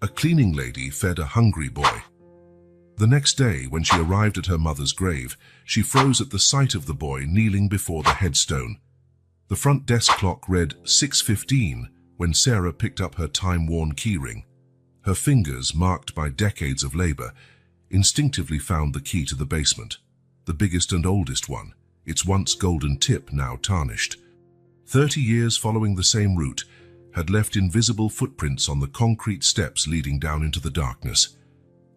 A cleaning lady fed a hungry boy. The next day, when she arrived at her mother's grave, she froze at the sight of the boy kneeling before the headstone. The front desk clock read 6:15 when Sarah picked up her time-worn keyring. Her fingers, marked by decades of labor, instinctively found the key to the basement, the biggest and oldest one, its once golden tip now tarnished. 30 years following the same route had left invisible footprints on the concrete steps leading down into the darkness.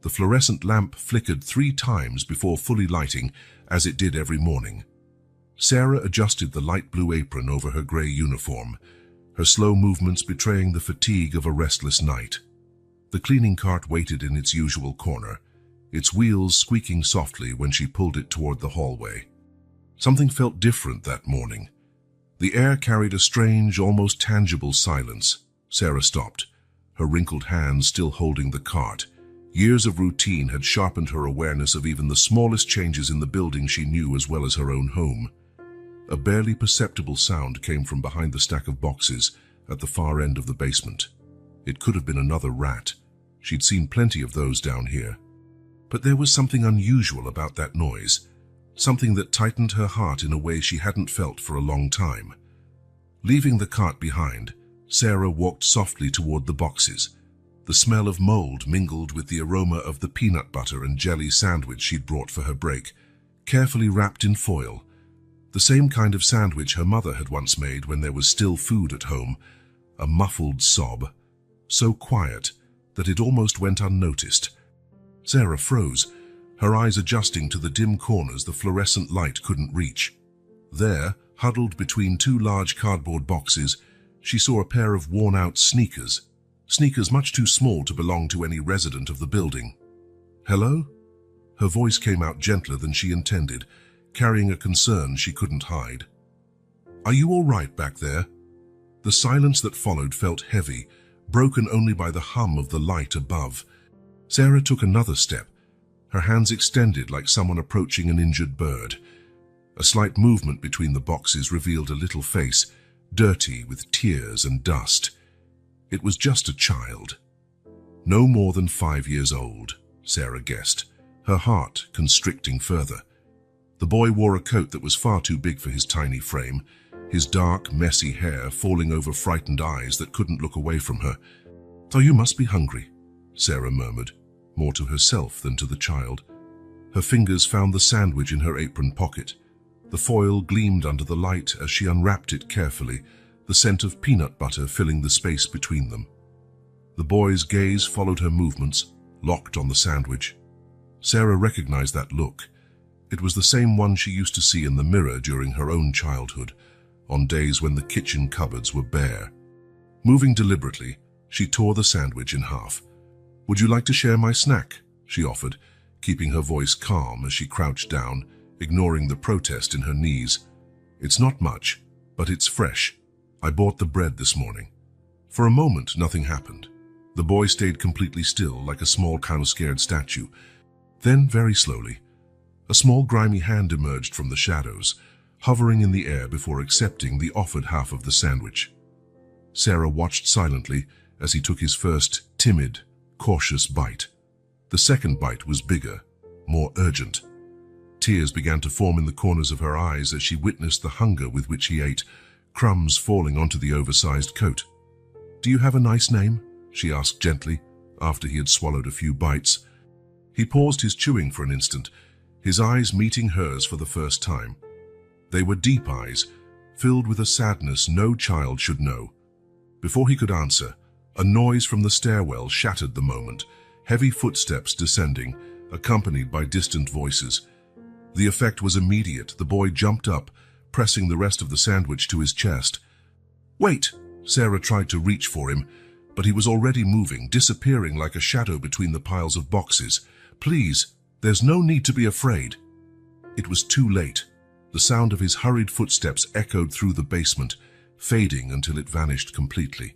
The fluorescent lamp flickered 3 times before fully lighting, as it did every morning. Sarah adjusted the light blue apron over her gray uniform, her slow movements betraying the fatigue of a restless night. The cleaning cart waited in its usual corner, its wheels squeaking softly when she pulled it toward the hallway. Something felt different that morning. The air carried a strange, almost tangible silence. Sarah stopped, her wrinkled hands still holding the cart. Years of routine had sharpened her awareness of even the smallest changes in the building she knew as well as her own home. A barely perceptible sound came from behind the stack of boxes at the far end of the basement. It could have been another rat. She'd seen plenty of those down here. But there was something unusual about that noise, something that tightened her heart in a way she hadn't felt for a long time. Leaving the cart behind, Sarah walked softly toward the boxes. The smell of mold mingled with the aroma of the peanut butter and jelly sandwich she'd brought for her break, carefully wrapped in foil. The same kind of sandwich her mother had once made when there was still food at home, a muffled sob, so quiet that it almost went unnoticed. Sarah froze, her eyes adjusting to the dim corners the fluorescent light couldn't reach. There, huddled between 2 large cardboard boxes, she saw a pair of worn-out sneakers much too small to belong to any resident of the building. "Hello?" Her voice came out gentler than she intended, carrying a concern she couldn't hide. "Are you all right back there?" The silence that followed felt heavy, broken only by the hum of the light above. Sarah took another step, her hands extended like someone approaching an injured bird. A slight movement between the boxes revealed a little face, dirty with tears and dust. It was just a child. No more than 5 years old, Sarah guessed, her heart constricting further. The boy wore a coat that was far too big for his tiny frame, his dark, messy hair falling over frightened eyes that couldn't look away from her. "So you must be hungry," Sarah murmured, more to herself than to the child. Her fingers found the sandwich in her apron pocket. The foil gleamed under the light as she unwrapped it carefully, the scent of peanut butter filling the space between them. The boy's gaze followed her movements, locked on the sandwich. Sarah recognized that look. It was the same one she used to see in the mirror during her own childhood, on days when the kitchen cupboards were bare. Moving deliberately, she tore the sandwich in half. "Would you like to share my snack?" she offered, keeping her voice calm as she crouched down, ignoring the protest in her knees. "It's not much, but it's fresh. I bought the bread this morning." For a moment, nothing happened. The boy stayed completely still, like a small, kind-of-scared statue. Then, very slowly, a small, grimy hand emerged from the shadows, hovering in the air before accepting the offered half of the sandwich. Sarah watched silently as he took his first, timid, cautious bite. The second bite was bigger, more urgent. Tears began to form in the corners of her eyes as she witnessed the hunger with which he ate, crumbs falling onto the oversized coat. "Do you have a nice name?" she asked gently, after he had swallowed a few bites. He paused his chewing for an instant, his eyes meeting hers for the first time. They were deep eyes, filled with a sadness no child should know. Before he could answer, a noise from the stairwell shattered the moment, heavy footsteps descending, accompanied by distant voices. The effect was immediate. The boy jumped up, pressing the rest of the sandwich to his chest. "Wait!" Sarah tried to reach for him, but he was already moving, disappearing like a shadow between the piles of boxes. "Please, there's no need to be afraid." It was too late. The sound of his hurried footsteps echoed through the basement, fading until it vanished completely.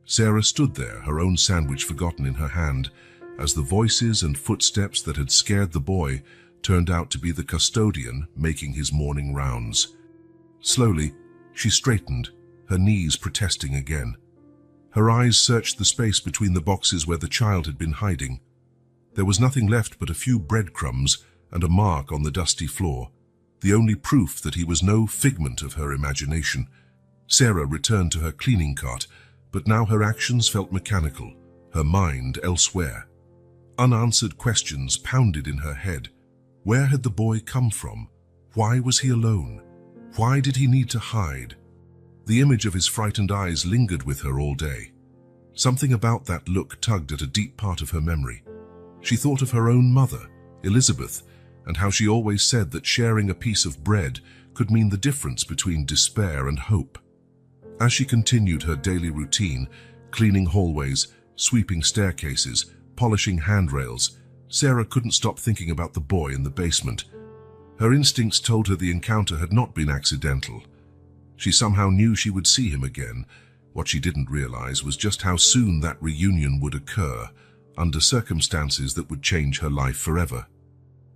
Sarah stood there, her own sandwich forgotten in her hand, as the voices and footsteps that had scared the boy turned out to be the custodian making his morning rounds. Slowly, she straightened, her knees protesting again. Her eyes searched the space between the boxes where the child had been hiding. There was nothing left but a few breadcrumbs and a mark on the dusty floor, the only proof that he was no figment of her imagination. Sarah returned to her cleaning cart, but now her actions felt mechanical, her mind elsewhere. Unanswered questions pounded in her head. Where had the boy come from? Why was he alone? Why did he need to hide? The image of his frightened eyes lingered with her all day. Something about that look tugged at a deep part of her memory. She thought of her own mother, Elizabeth, and how she always said that sharing a piece of bread could mean the difference between despair and hope. As she continued her daily routine, cleaning hallways, sweeping staircases, polishing handrails, Sarah couldn't stop thinking about the boy in the basement. Her instincts told her the encounter had not been accidental. She somehow knew she would see him again. What she didn't realize was just how soon that reunion would occur, under circumstances that would change her life forever.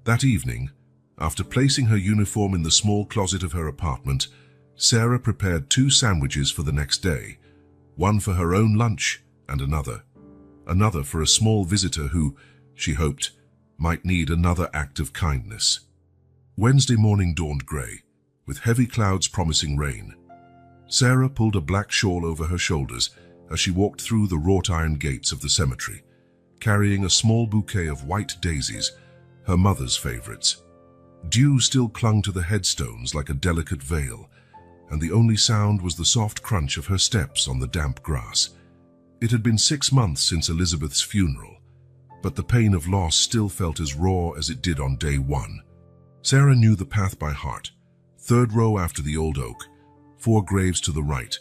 That evening, after placing her uniform in the small closet of her apartment, Sarah prepared 2 sandwiches for the next day, one for her own lunch and another for a small visitor who, she hoped, might need another act of kindness. Wednesday morning dawned grey, with heavy clouds promising rain. Sarah pulled a black shawl over her shoulders as she walked through the wrought iron gates of the cemetery, carrying a small bouquet of white daisies, her mother's favorites. Dew still clung to the headstones like a delicate veil, and the only sound was the soft crunch of her steps on the damp grass. It had been 6 months since Elizabeth's funeral, but the pain of loss still felt as raw as it did on day 1. Sarah knew the path by heart. 3rd row after the old oak, 4 graves to the right.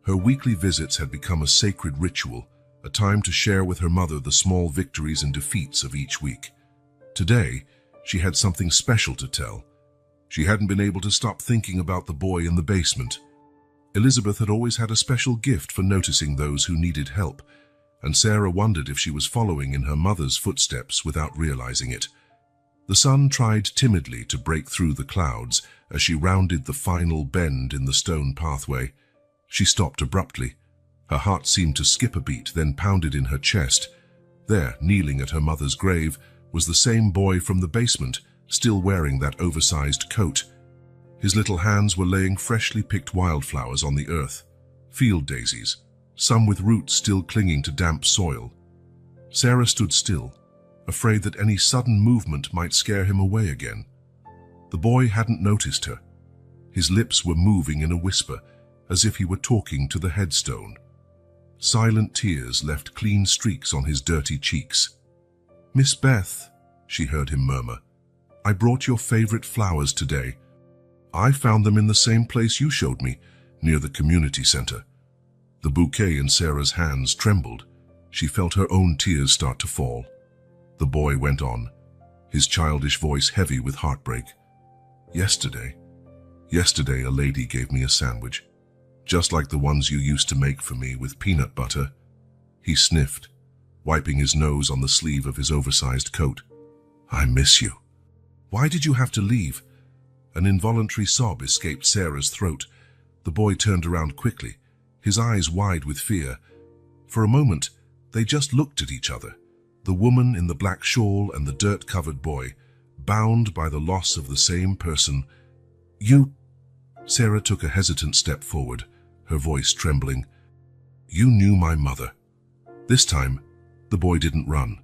Her weekly visits had become a sacred ritual, a time to share with her mother the small victories and defeats of each week. Today, she had something special to tell. She hadn't been able to stop thinking about the boy in the basement. Elizabeth had always had a special gift for noticing those who needed help, and Sarah wondered if she was following in her mother's footsteps without realizing it. The sun tried timidly to break through the clouds as she rounded the final bend in the stone pathway. She stopped abruptly. Her heart seemed to skip a beat, then pounded in her chest. There, kneeling at her mother's grave, was the same boy from the basement, still wearing that oversized coat. His little hands were laying freshly picked wildflowers on the earth, field daisies, some with roots still clinging to damp soil. Sarah stood still, afraid that any sudden movement might scare him away again. The boy hadn't noticed her. His lips were moving in a whisper, as if he were talking to the headstone. Silent tears left clean streaks on his dirty cheeks. "Miss Beth," she heard him murmur, "I brought your favorite flowers today. I found them in the same place you showed me, near the community center." The bouquet in Sarah's hands trembled. She felt her own tears start to fall. The boy went on, his childish voice heavy with heartbreak. Yesterday a lady gave me a sandwich, just like the ones you used to make for me with peanut butter." He sniffed, wiping his nose on the sleeve of his oversized coat. "I miss you." "Why did you have to leave?" An involuntary sob escaped Sarah's throat. The boy turned around quickly, his eyes wide with fear. For a moment, they just looked at each other, the woman in the black shawl and the dirt-covered boy, bound by the loss of the same person. "You—" Sarah took a hesitant step forward, her voice trembling. "You knew my mother." This time, the boy didn't run.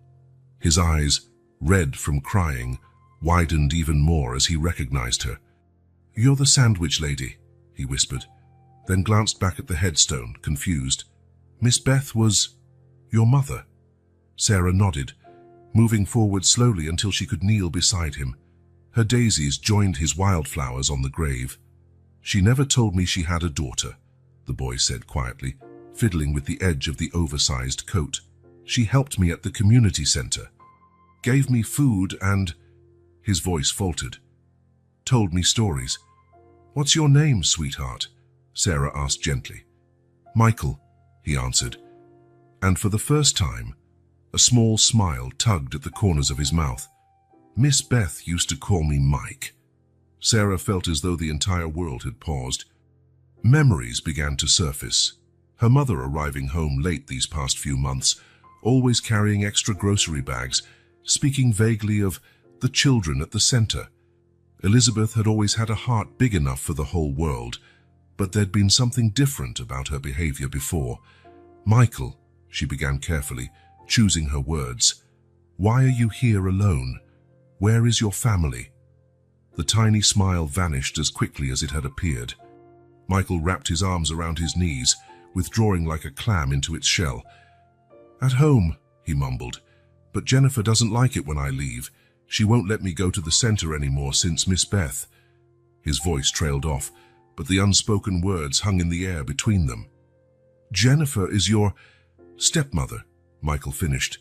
His eyes, red from crying, widened even more as he recognized her. "You're the sandwich lady," he whispered, then glanced back at the headstone, confused. "Miss Beth was your mother?" Sarah nodded, moving forward slowly until she could kneel beside him. Her daisies joined his wildflowers on the grave. "She never told me she had a daughter," the boy said quietly, fiddling with the edge of the oversized coat. "She helped me at the community center, gave me food and—" his voice faltered, "told me stories." "What's your name, sweetheart?" Sarah asked gently. "Michael," he answered, and for the first time, a small smile tugged at the corners of his mouth. "Miss Beth used to call me Mike." Sarah felt as though the entire world had paused. Memories began to surface. her mother arriving home late these past few months, always carrying extra grocery bags, speaking vaguely of the children at the center. Elizabeth had always had a heart big enough for the whole world, but there'd been something different about her behavior before. "Michael," she began carefully, choosing her words, "why are you here alone? Where is your family?" The tiny smile vanished as quickly as it had appeared. Michael wrapped his arms around his knees, withdrawing like a clam into its shell. "At home," he mumbled, "but Jennifer doesn't like it when I leave. She won't let me go to the center anymore since Miss Beth." His voice trailed off, but the unspoken words hung in the air between them. "Jennifer is your stepmother," Michael finished,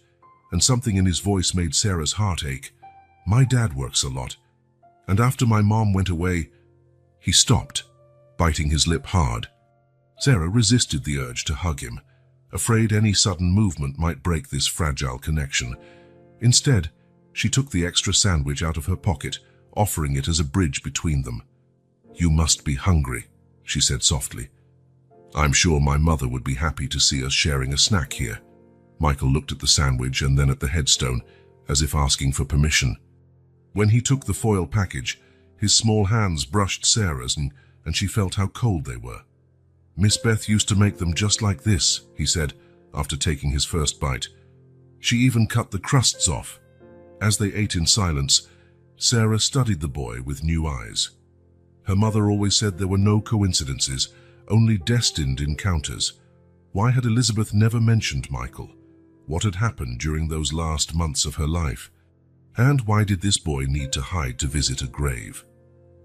and something in his voice made Sarah's heart ache. "My dad works a lot, and after my mom went away..." He stopped, biting his lip hard. Sarah resisted the urge to hug him, afraid any sudden movement might break this fragile connection. Instead, she took the extra sandwich out of her pocket, offering it as a bridge between them. "You must be hungry," she said softly. "I'm sure my mother would be happy to see us sharing a snack here." Michael looked at the sandwich and then at the headstone, as if asking for permission. When he took the foil package, his small hands brushed Sarah's and she felt how cold they were. "Miss Beth used to make them just like this," he said, after taking his first bite. "She even cut the crusts off." As they ate in silence, Sarah studied the boy with new eyes. Her mother always said there were no coincidences, only destined encounters. Why had Elizabeth never mentioned Michael? What had happened during those last months of her life? And why did this boy need to hide to visit a grave?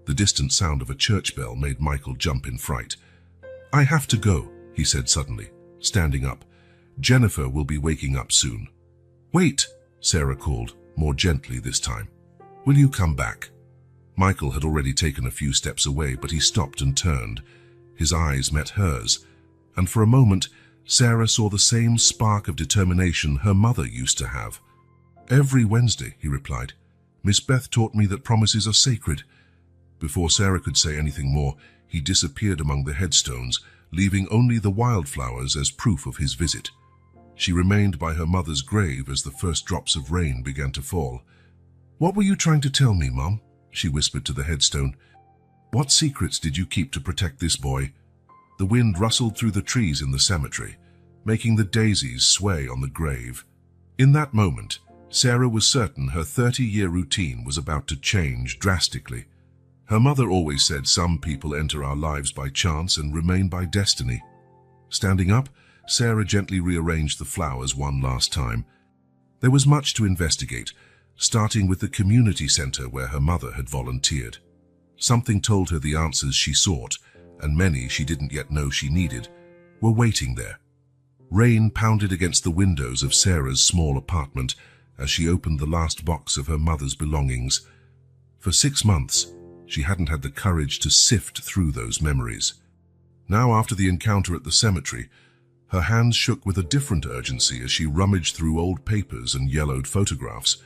The distant sound of a church bell made Michael jump in fright. "I have to go," he said suddenly, standing up. "Jennifer will be waking up soon." "Wait," Sarah called, more gently this time. "Will you come back?" Michael had already taken a few steps away, but he stopped and turned. His eyes met hers, and for a moment, Sarah saw the same spark of determination her mother used to have. "Every Wednesday," he replied. "Miss Beth taught me that promises are sacred." Before Sarah could say anything more, he disappeared among the headstones, leaving only the wildflowers as proof of his visit. She remained by her mother's grave as the first drops of rain began to fall. "What were you trying to tell me, Mom?" she whispered to the headstone. "What secrets did you keep to protect this boy?" The wind rustled through the trees in the cemetery, making the daisies sway on the grave. In that moment, Sarah was certain her 30-year routine was about to change drastically. Her mother always said some people enter our lives by chance and remain by destiny. Standing up, Sarah gently rearranged the flowers one last time. There was much to investigate, starting with the community center where her mother had volunteered. Something told her the answers she sought, and many she didn't yet know she needed, were waiting there. Rain pounded against the windows of Sarah's small apartment as she opened the last box of her mother's belongings. For 6 months, she hadn't had the courage to sift through those memories. Now, after the encounter at the cemetery, her hands shook with a different urgency as she rummaged through old papers and yellowed photographs.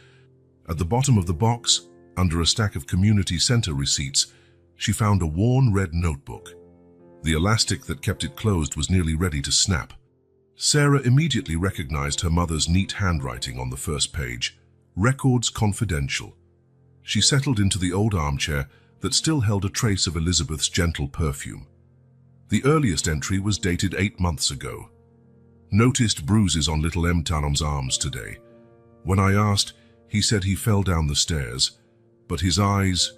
At the bottom of the box, under a stack of community center receipts, she found a worn red notebook. The elastic that kept it closed was nearly ready to snap. Sarah immediately recognized her mother's neat handwriting on the first page, "Records Confidential." She settled into the old armchair that still held a trace of Elizabeth's gentle perfume. The earliest entry was dated 8 months ago. "Noticed bruises on little M. Tanom's arms today. When I asked, he said he fell down the stairs, but his eyes,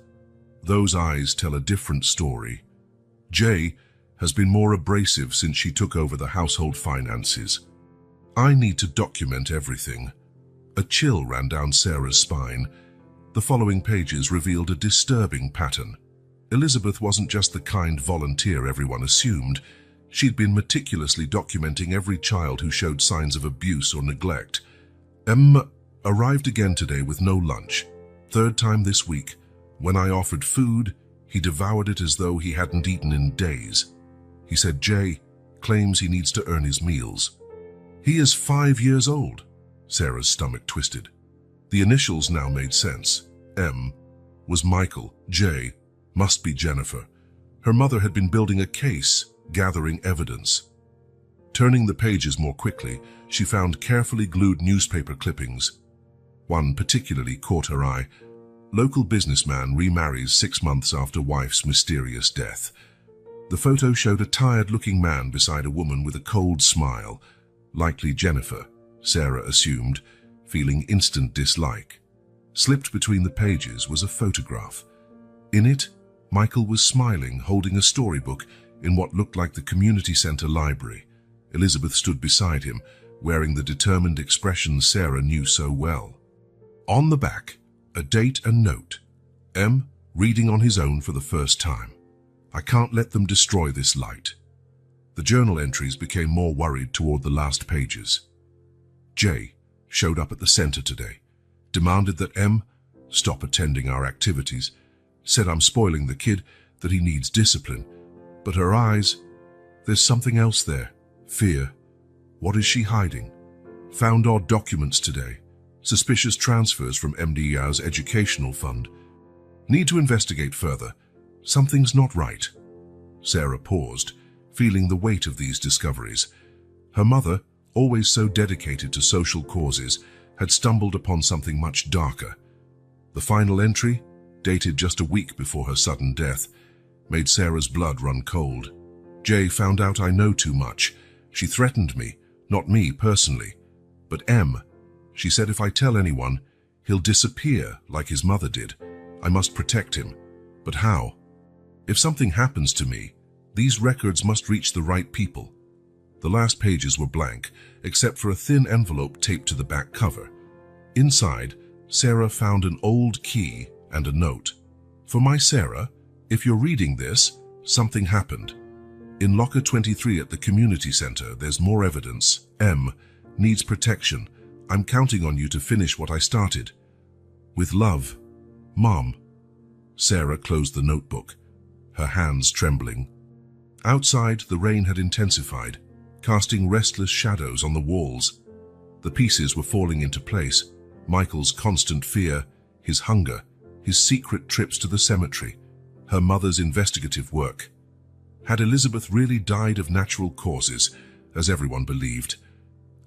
those eyes tell a different story. Jay has been more abrasive since she took over the household finances. I need to document everything." A chill ran down Sarah's spine. The following pages revealed a disturbing pattern. Elizabeth wasn't just the kind volunteer everyone assumed. She'd been meticulously documenting every child who showed signs of abuse or neglect. Arrived again today with no lunch. 3rd time this week. When I offered food, he devoured it as though he hadn't eaten in days. He said Jay claims he needs to earn his meals. He is 5 years old. Sarah's stomach twisted. The initials now made sense. M was Michael, J must be Jennifer. Her mother had been building a case, gathering evidence. Turning the pages more quickly, she found carefully glued newspaper clippings. One particularly caught her eye. Local businessman remarries 6 months after wife's mysterious death. The photo showed a tired-looking man beside a woman with a cold smile, likely Jennifer, Sarah assumed, feeling instant dislike. Slipped between the pages was a photograph. In it, Michael was smiling, holding a storybook in what looked like the community center library. Elizabeth stood beside him, wearing the determined expression Sarah knew so well. On the back, a date and note. M, reading on his own for the first time. I can't let them destroy this light. The journal entries became more worried toward the last pages. J showed up at the center today, demanded that M stop attending our activities, said I'm spoiling the kid, that he needs discipline. But her eyes, there's something else there. Fear. What is she hiding? Found odd documents today. Suspicious transfers from MDR's educational fund. Need to investigate further. Something's not right. Sarah paused, feeling the weight of these discoveries. Her mother, always so dedicated to social causes, had stumbled upon something much darker. The final entry, dated just a week before her sudden death, made Sarah's blood run cold. Jay found out I know too much. She threatened me, not me personally, but M. She said if I tell anyone, he'll disappear like his mother did. I must protect him. But how? If something happens to me, these records must reach the right people. The last pages were blank, except for a thin envelope taped to the back cover. Inside, Sarah found an old key and a note. For my Sarah, if you're reading this, something happened. In locker 23 at the community center, there's more evidence. M needs protection. I'm counting on you to finish what I started. With love, Mom. Sarah closed the notebook, her hands trembling. Outside, the rain had intensified, casting restless shadows on the walls. The pieces were falling into place. Michael's constant fear, his hunger, his secret trips to the cemetery, her mother's investigative work. Had Elizabeth really died of natural causes, as everyone believed?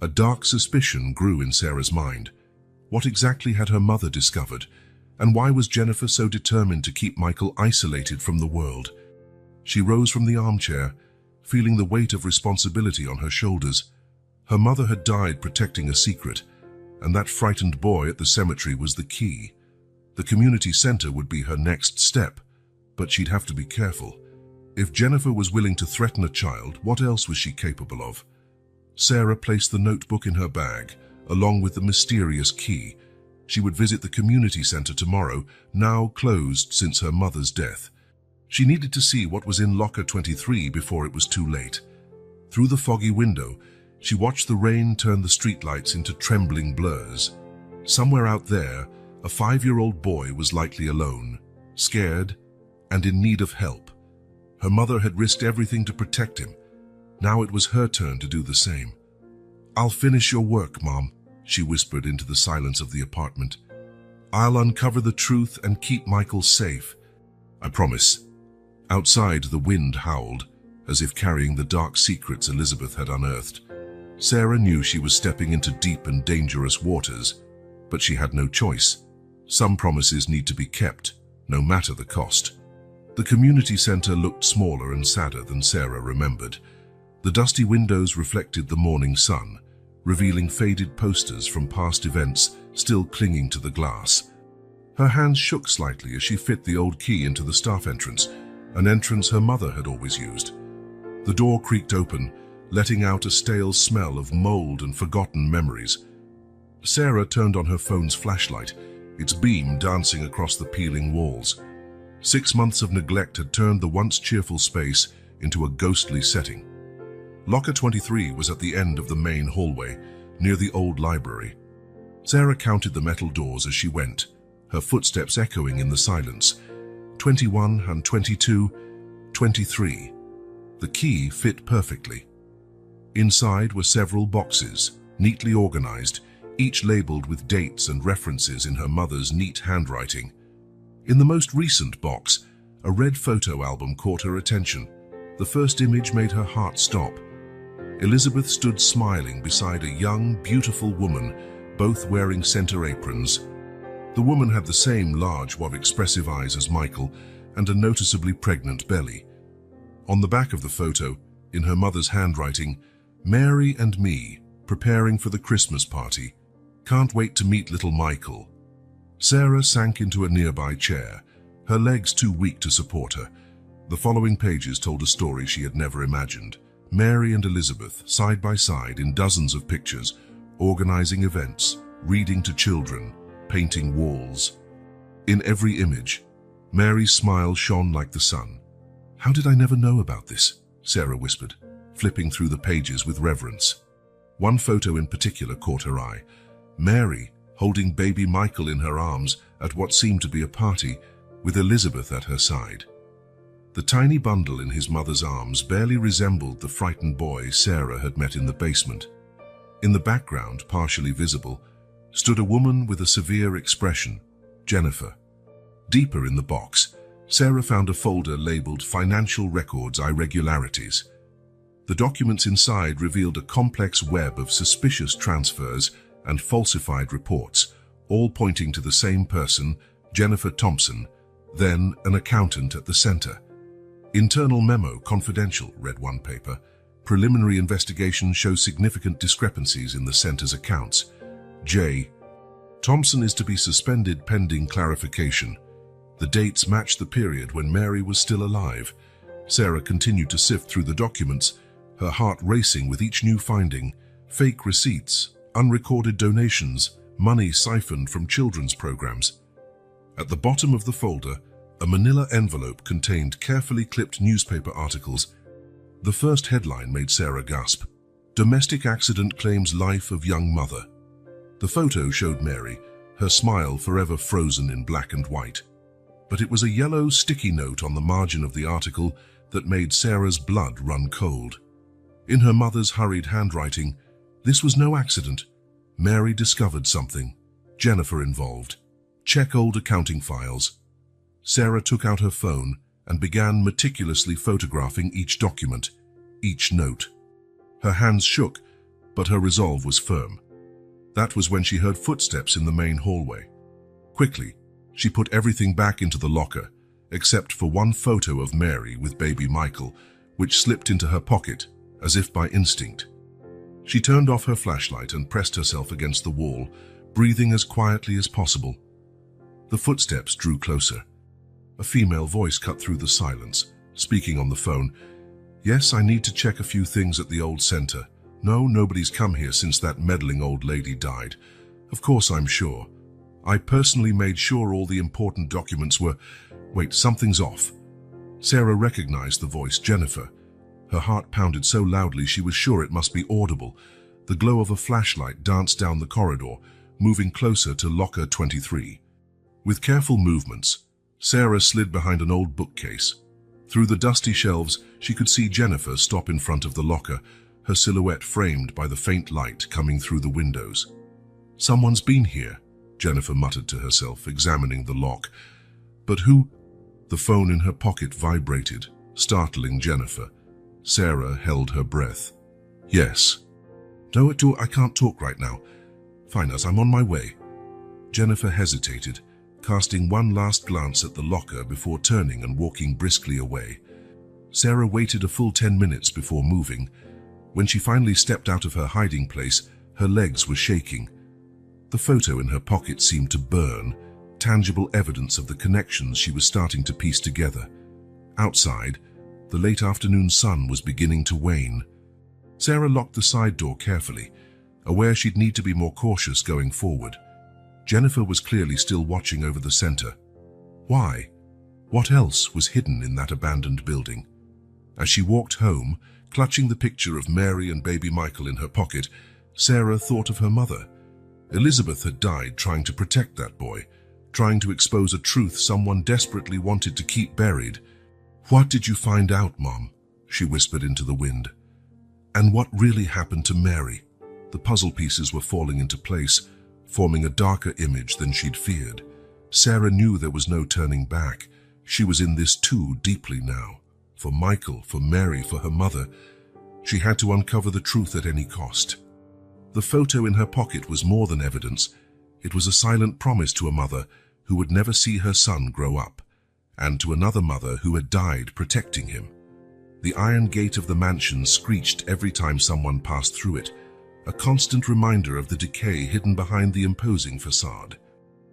A dark suspicion grew in Sarah's mind. What exactly had her mother discovered, and why was Jennifer so determined to keep Michael isolated from the world? She rose from the armchair, feeling the weight of responsibility on her shoulders. Her mother had died protecting a secret, and that frightened boy at the cemetery was the key. The community center would be her next step, but she'd have to be careful. If Jennifer was willing to threaten a child, what else was she capable of? Sarah placed the notebook in her bag, along with the mysterious key. She would visit the community center tomorrow, now closed since her mother's death. She needed to see what was in locker 23 before it was too late. Through the foggy window, she watched the rain turn the streetlights into trembling blurs. Somewhere out there, a 5-year-old boy was likely alone, scared, and in need of help. Her mother had risked everything to protect him. Now it was her turn to do the same. I'll finish your work, Mom, she whispered into the silence of the apartment. I'll uncover the truth and keep Michael safe. I promise. Outside, the wind howled, as if carrying the dark secrets Elizabeth had unearthed. Sarah knew she was stepping into deep and dangerous waters, but she had no choice. Some promises need to be kept, no matter the cost. The community center looked smaller and sadder than Sarah remembered. The dusty windows reflected the morning sun, revealing faded posters from past events still clinging to the glass. Her hands shook slightly as she fit the old key into the staff entrance, an entrance her mother had always used. The door creaked open, letting out a stale smell of mold and forgotten memories. Sarah turned on her phone's flashlight, its beam dancing across the peeling walls. 6 months of neglect had turned the once cheerful space into a ghostly setting. Locker 23 was at the end of the main hallway, near the old library. Sarah counted the metal doors as she went, her footsteps echoing in the silence. 21 and 22, 23. The key fit perfectly. Inside were several boxes, neatly organized, each labeled with dates and references in her mother's neat handwriting. In the most recent box, a red photo album caught her attention. The first image made her heart stop. Elizabeth stood smiling beside a young, beautiful woman, both wearing center aprons. The woman had the same large, expressive eyes as Michael and a noticeably pregnant belly. On the back of the photo, in her mother's handwriting, "Mary and me, preparing for the Christmas party. Can't wait to meet little Michael." Sarah sank into a nearby chair, her legs too weak to support her. The following pages told a story she had never imagined. Mary and Elizabeth, side by side in dozens of pictures, organizing events, reading to children, painting walls. In every image, Mary's smile shone like the sun. "How did I never know about this?" Sarah whispered, flipping through the pages with reverence. One photo in particular caught her eye. Mary, holding baby Michael in her arms at what seemed to be a party, with Elizabeth at her side. The tiny bundle in his mother's arms barely resembled the frightened boy Sarah had met in the basement. In the background, partially visible, stood a woman with a severe expression, Jennifer. Deeper in the box, Sarah found a folder labeled Financial Records Irregularities. The documents inside revealed a complex web of suspicious transfers and falsified reports, all pointing to the same person, Jennifer Thompson, then an accountant at the center. "Internal memo, confidential," read one paper. "Preliminary investigation shows significant discrepancies in the center's accounts. J. Thompson is to be suspended pending clarification. The dates match the period when Mary was still alive." Sarah continued to sift through the documents, her heart racing with each new finding. Fake receipts, unrecorded donations, money siphoned from children's programs. At the bottom of the folder, a manila envelope contained carefully clipped newspaper articles. The first headline made Sarah gasp. "Domestic accident claims life of young mother." The photo showed Mary, her smile forever frozen in black and white. But it was a yellow sticky note on the margin of the article that made Sarah's blood run cold. In her mother's hurried handwriting, "This was no accident. Mary discovered something. Jennifer involved. Check old accounting files." Sarah took out her phone and began meticulously photographing each document, each note. Her hands shook, but her resolve was firm. That was when she heard footsteps in the main hallway. Quickly, she put everything back into the locker, except for one photo of Mary with baby Michael, which slipped into her pocket, as if by instinct. She turned off her flashlight and pressed herself against the wall, breathing as quietly as possible. The footsteps drew closer. A female voice cut through the silence, speaking on the phone. "Yes, I need to check a few things at the old center. No, nobody's come here since that meddling old lady died. Of course, I'm sure. I personally made sure all the important documents were—" Wait, something's off. Sarah recognized the voice, Jennifer. Her heart pounded so loudly she was sure it must be audible. The glow of a flashlight danced down the corridor, moving closer to locker 23. With careful movements, Sarah slid behind an old bookcase. Through the dusty shelves, she could see Jennifer stop in front of the locker, her silhouette framed by the faint light coming through the windows. "Someone's been here," Jennifer muttered to herself, examining the lock. "But who?" The phone in her pocket vibrated, startling Jennifer. Sarah held her breath. "Yes." "No, I can't talk right now." "Fine, as I'm on my way." Jennifer hesitated, casting one last glance at the locker before turning and walking briskly away. Sarah waited a full 10 minutes before moving. When she finally stepped out of her hiding place, her legs were shaking. The photo in her pocket seemed to burn, tangible evidence of the connections she was starting to piece together. Outside, the late afternoon sun was beginning to wane. Sarah locked the side door carefully, aware she'd need to be more cautious going forward. Jennifer was clearly still watching over the center. Why? What else was hidden in that abandoned building? As she walked home, clutching the picture of Mary and baby Michael in her pocket, Sarah thought of her mother. Elizabeth had died trying to protect that boy, trying to expose a truth someone desperately wanted to keep buried. "What did you find out, Mom?" she whispered into the wind. "And what really happened to Mary?" The puzzle pieces were falling into place, forming a darker image than she'd feared. Sarah knew there was no turning back. She was in this too deeply now. For Michael, for Mary, for her mother. She had to uncover the truth at any cost. The photo in her pocket was more than evidence. It was a silent promise to a mother who would never see her son grow up, and to another mother who had died protecting him. The iron gate of the mansion screeched every time someone passed through it, a constant reminder of the decay hidden behind the imposing facade.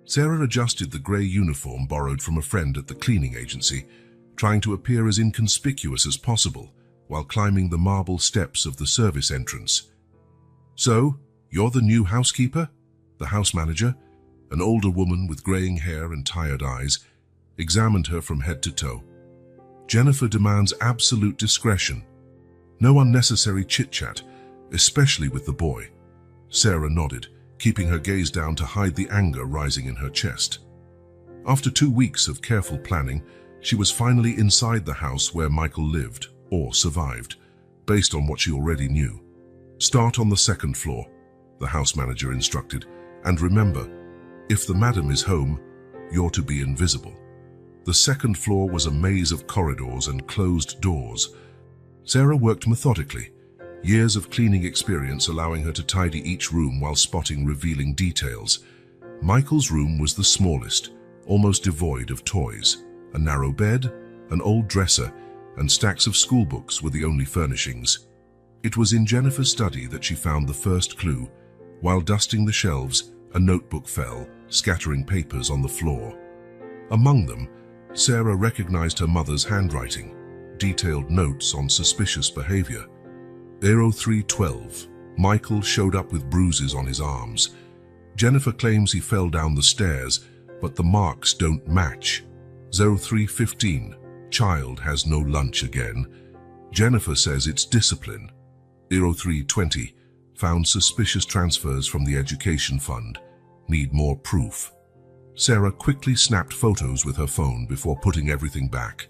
Sarah adjusted the grey uniform borrowed from a friend at the cleaning agency, trying to appear as inconspicuous as possible while climbing the marble steps of the service entrance. "So, you're the new housekeeper?" The house manager, an older woman with graying hair and tired eyes, examined her from head to toe. "Jennifer demands absolute discretion. No unnecessary chit-chat, especially with the boy." Sarah nodded, keeping her gaze down to hide the anger rising in her chest. After 2 weeks of careful planning, she was finally inside the house where Michael lived, or survived, based on what she already knew. "Start on the second floor," the house manager instructed, "and remember, if the madam is home, you're to be invisible." The second floor was a maze of corridors and closed doors. Sarah worked methodically, years of cleaning experience allowing her to tidy each room while spotting revealing details. Michael's room was the smallest, almost devoid of toys. A narrow bed, an old dresser, and stacks of school books were the only furnishings. It was in Jennifer's study that she found the first clue. While dusting the shelves, a notebook fell, scattering papers on the floor. Among them, Sarah recognized her mother's handwriting, detailed notes on suspicious behavior. 0312. Michael showed up with bruises on his arms. Jennifer claims he fell down the stairs, but the marks don't match. 0315. Child has no lunch again. Jennifer says it's discipline. 0320. Found suspicious transfers from the education fund. Need more proof. Sarah quickly snapped photos with her phone before putting everything back.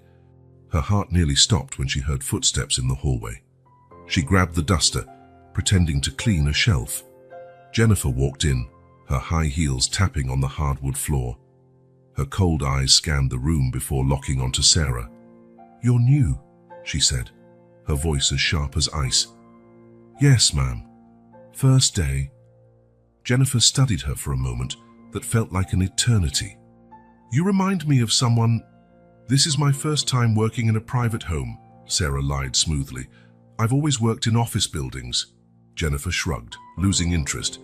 Her heart nearly stopped when she heard footsteps in the hallway. She grabbed the duster, pretending to clean a shelf. Jennifer walked in, her high heels tapping on the hardwood floor. Her cold eyes scanned the room before locking onto Sarah. "You're new," she said, her voice as sharp as ice. "Yes, ma'am. First day." Jennifer studied her for a moment that felt like an eternity. "You remind me of someone." "This is my first time working in a private home," Sarah lied smoothly. "I've always worked in office buildings." Jennifer shrugged, losing interest.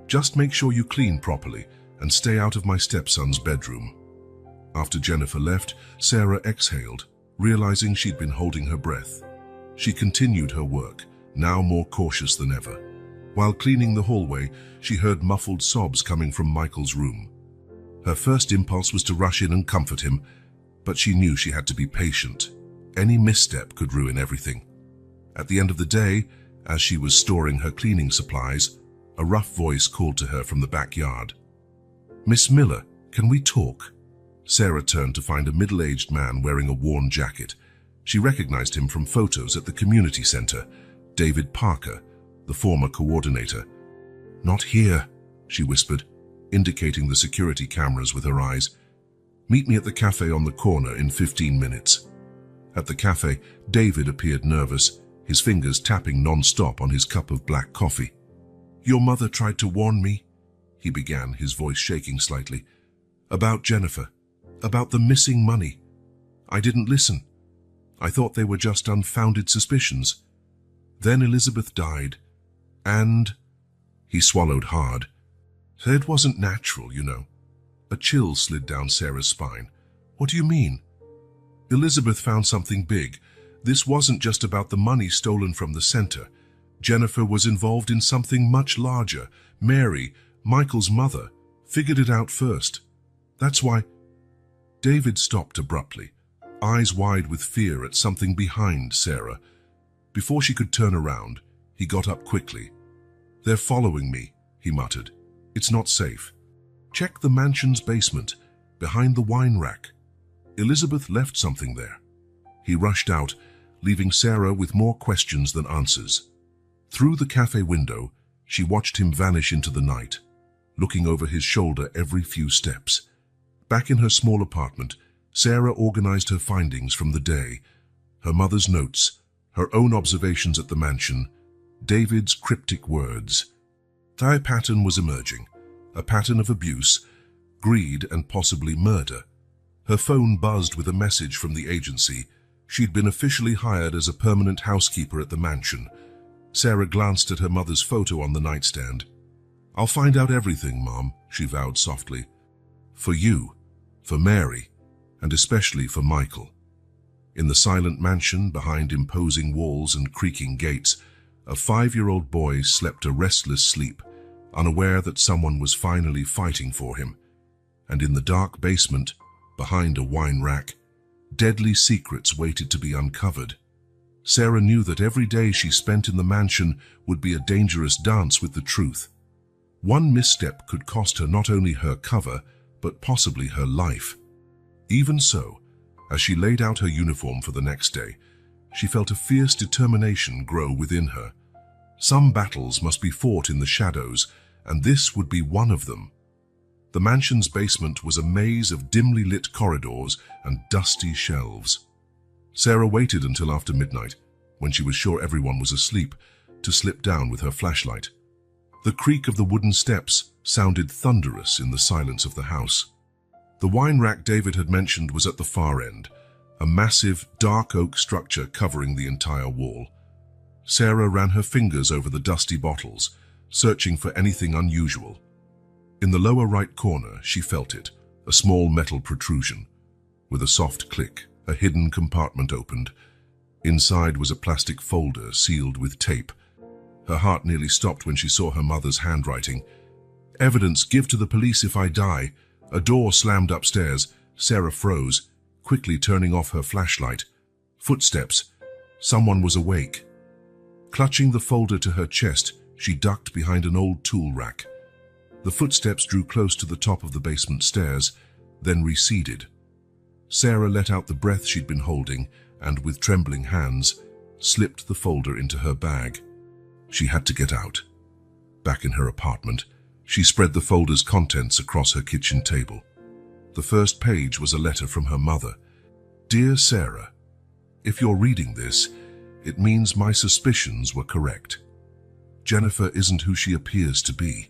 "Just make sure you clean properly and stay out of my stepson's bedroom." After Jennifer left, Sarah exhaled, realizing she'd been holding her breath. She continued her work, now more cautious than ever. While cleaning the hallway, she heard muffled sobs coming from Michael's room. Her first impulse was to rush in and comfort him, but she knew she had to be patient. Any misstep could ruin everything. At the end of the day, as she was storing her cleaning supplies, a rough voice called to her from the backyard. "Miss Miller, can we talk?" Sarah turned to find a middle-aged man wearing a worn jacket. She recognized him from photos at the community center, David Parker, the former coordinator. "Not here," she whispered, indicating the security cameras with her eyes. "Meet me at the cafe on the corner in 15 minutes. At the cafe, David appeared nervous, his fingers tapping non-stop on his cup of black coffee. "Your mother tried to warn me," he began, his voice shaking slightly. "About Jennifer, about the missing money. I didn't listen. I thought they were just unfounded suspicions. Then Elizabeth died, and..." He swallowed hard. "It wasn't natural, you know." A chill slid down Sarah's spine. "What do you mean?" "Elizabeth found something big. This wasn't just about the money stolen from the center. Jennifer was involved in something much larger. Mary, Michael's mother, figured it out first. That's why..." David stopped abruptly, eyes wide with fear at something behind Sarah. Before she could turn around, he got up quickly. "They're following me," he muttered. "It's not safe. Check the mansion's basement, behind the wine rack. Elizabeth left something there." He rushed out, leaving Sarah with more questions than answers. Through the cafe window, she watched him vanish into the night, looking over his shoulder every few steps. Back in her small apartment, Sarah organized her findings from the day. Her mother's notes, Her own observations at the mansion, David's cryptic words. A pattern was emerging, a pattern of abuse, greed, and possibly murder. Her phone buzzed with a message from the agency. She'd been officially hired as a permanent housekeeper at the mansion. Sarah glanced at her mother's photo on the nightstand. "I'll find out everything, Mom," she vowed softly. "For you, for Mary, and especially for Michael." In the silent mansion, behind imposing walls and creaking gates, a 5-year-old boy slept a restless sleep, unaware that someone was finally fighting for him. And in the dark basement, behind a wine rack, deadly secrets waited to be uncovered. Sarah knew that every day she spent in the mansion would be a dangerous dance with the truth. One misstep could cost her not only her cover, but possibly her life. Even so, as she laid out her uniform for the next day, she felt a fierce determination grow within her. Some battles must be fought in the shadows, and this would be one of them. The mansion's basement was a maze of dimly lit corridors and dusty shelves. Sarah waited until after midnight, when she was sure everyone was asleep, to slip down with her flashlight. The creak of the wooden steps sounded thunderous in the silence of the house. The wine rack David had mentioned was at the far end, a massive, dark oak structure covering the entire wall. Sarah ran her fingers over the dusty bottles, searching for anything unusual. In the lower right corner, she felt it, a small metal protrusion. With a soft click, a hidden compartment opened. Inside was a plastic folder sealed with tape. Her heart nearly stopped when she saw her mother's handwriting. "Evidence, give to the police if I die." A door slammed upstairs. Sarah froze, quickly turning off her flashlight. Footsteps. Someone was awake. Clutching the folder to her chest, she ducked behind an old tool rack. The footsteps drew close to the top of the basement stairs, then receded. Sarah let out the breath she'd been holding and, with trembling hands, slipped the folder into her bag. She had to get out. Back in her apartment, she spread the folder's contents across her kitchen table. The first page was a letter from her mother. "Dear Sarah, if you're reading this, it means my suspicions were correct. Jennifer isn't who she appears to be.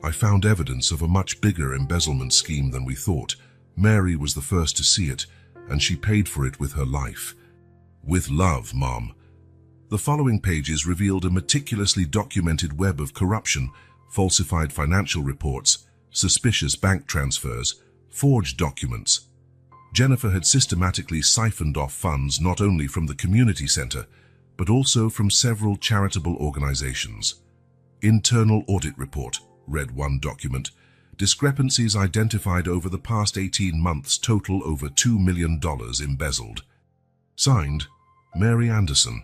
I found evidence of a much bigger embezzlement scheme than we thought. Mary was the first to see it, and she paid for it with her life. With love, Mom." The following pages revealed a meticulously documented web of corruption, falsified financial reports, suspicious bank transfers, forged documents. Jennifer had systematically siphoned off funds not only from the community center, but also from several charitable organizations. "Internal audit report," read one document. "Discrepancies identified over the past 18 months total over $2 million embezzled." Signed, Mary Anderson.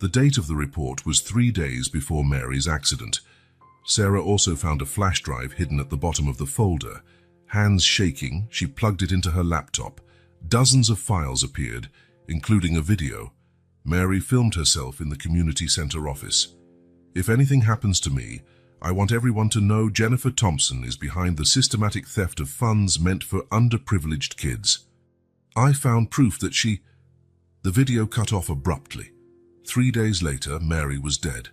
The date of the report was 3 days before Mary's accident. Sarah also found a flash drive hidden at the bottom of the folder. Hands shaking, she plugged it into her laptop. Dozens of files appeared, including a video. Mary filmed herself in the community center office. "If anything happens to me, I want everyone to know Jennifer Thompson is behind the systematic theft of funds meant for underprivileged kids. I found proof that she..." The video cut off abruptly. 3 days later, Mary was dead.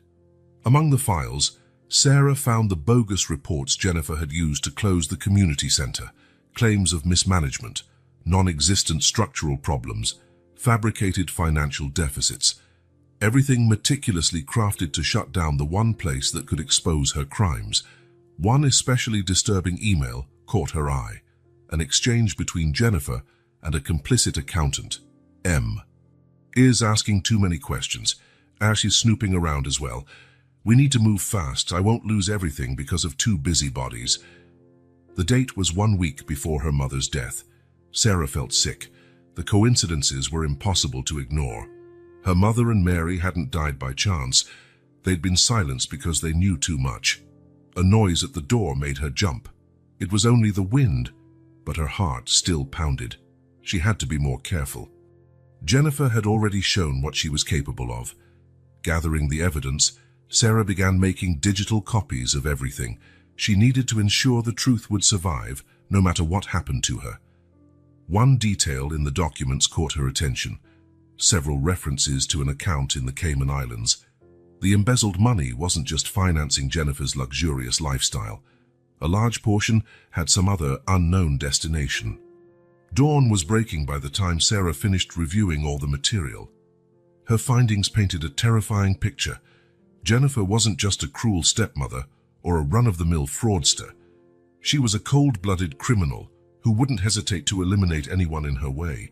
Among the files, Sarah found the bogus reports Jennifer had used to close the community center, claims of mismanagement, non-existent structural problems, fabricated financial deficits, everything meticulously crafted to shut down the one place that could expose her crimes. One especially disturbing email caught her eye, an exchange between Jennifer and a complicit accountant, M. "Is asking too many questions. Ash is snooping around as well. We need to move fast. I won't lose everything because of 2 busybodies." The date was 1 week before her mother's death. Sarah felt sick. The coincidences were impossible to ignore. Her mother and Mary hadn't died by chance. They'd been silenced because they knew too much. A noise at the door made her jump. It was only the wind, but her heart still pounded. She had to be more careful. Jennifer had already shown what she was capable of. Gathering the evidence, Sarah began making digital copies of everything. She needed to ensure the truth would survive, no matter what happened to her. One detail in the documents caught her attention. several references to an account in the Cayman Islands. The embezzled money wasn't just financing Jennifer's luxurious lifestyle. A large portion had some other unknown destination. Dawn was breaking by the time Sarah finished reviewing all the material. Her findings painted a terrifying picture. Jennifer wasn't just a cruel stepmother or a run-of-the-mill fraudster. She was a cold-blooded criminal who wouldn't hesitate to eliminate anyone in her way.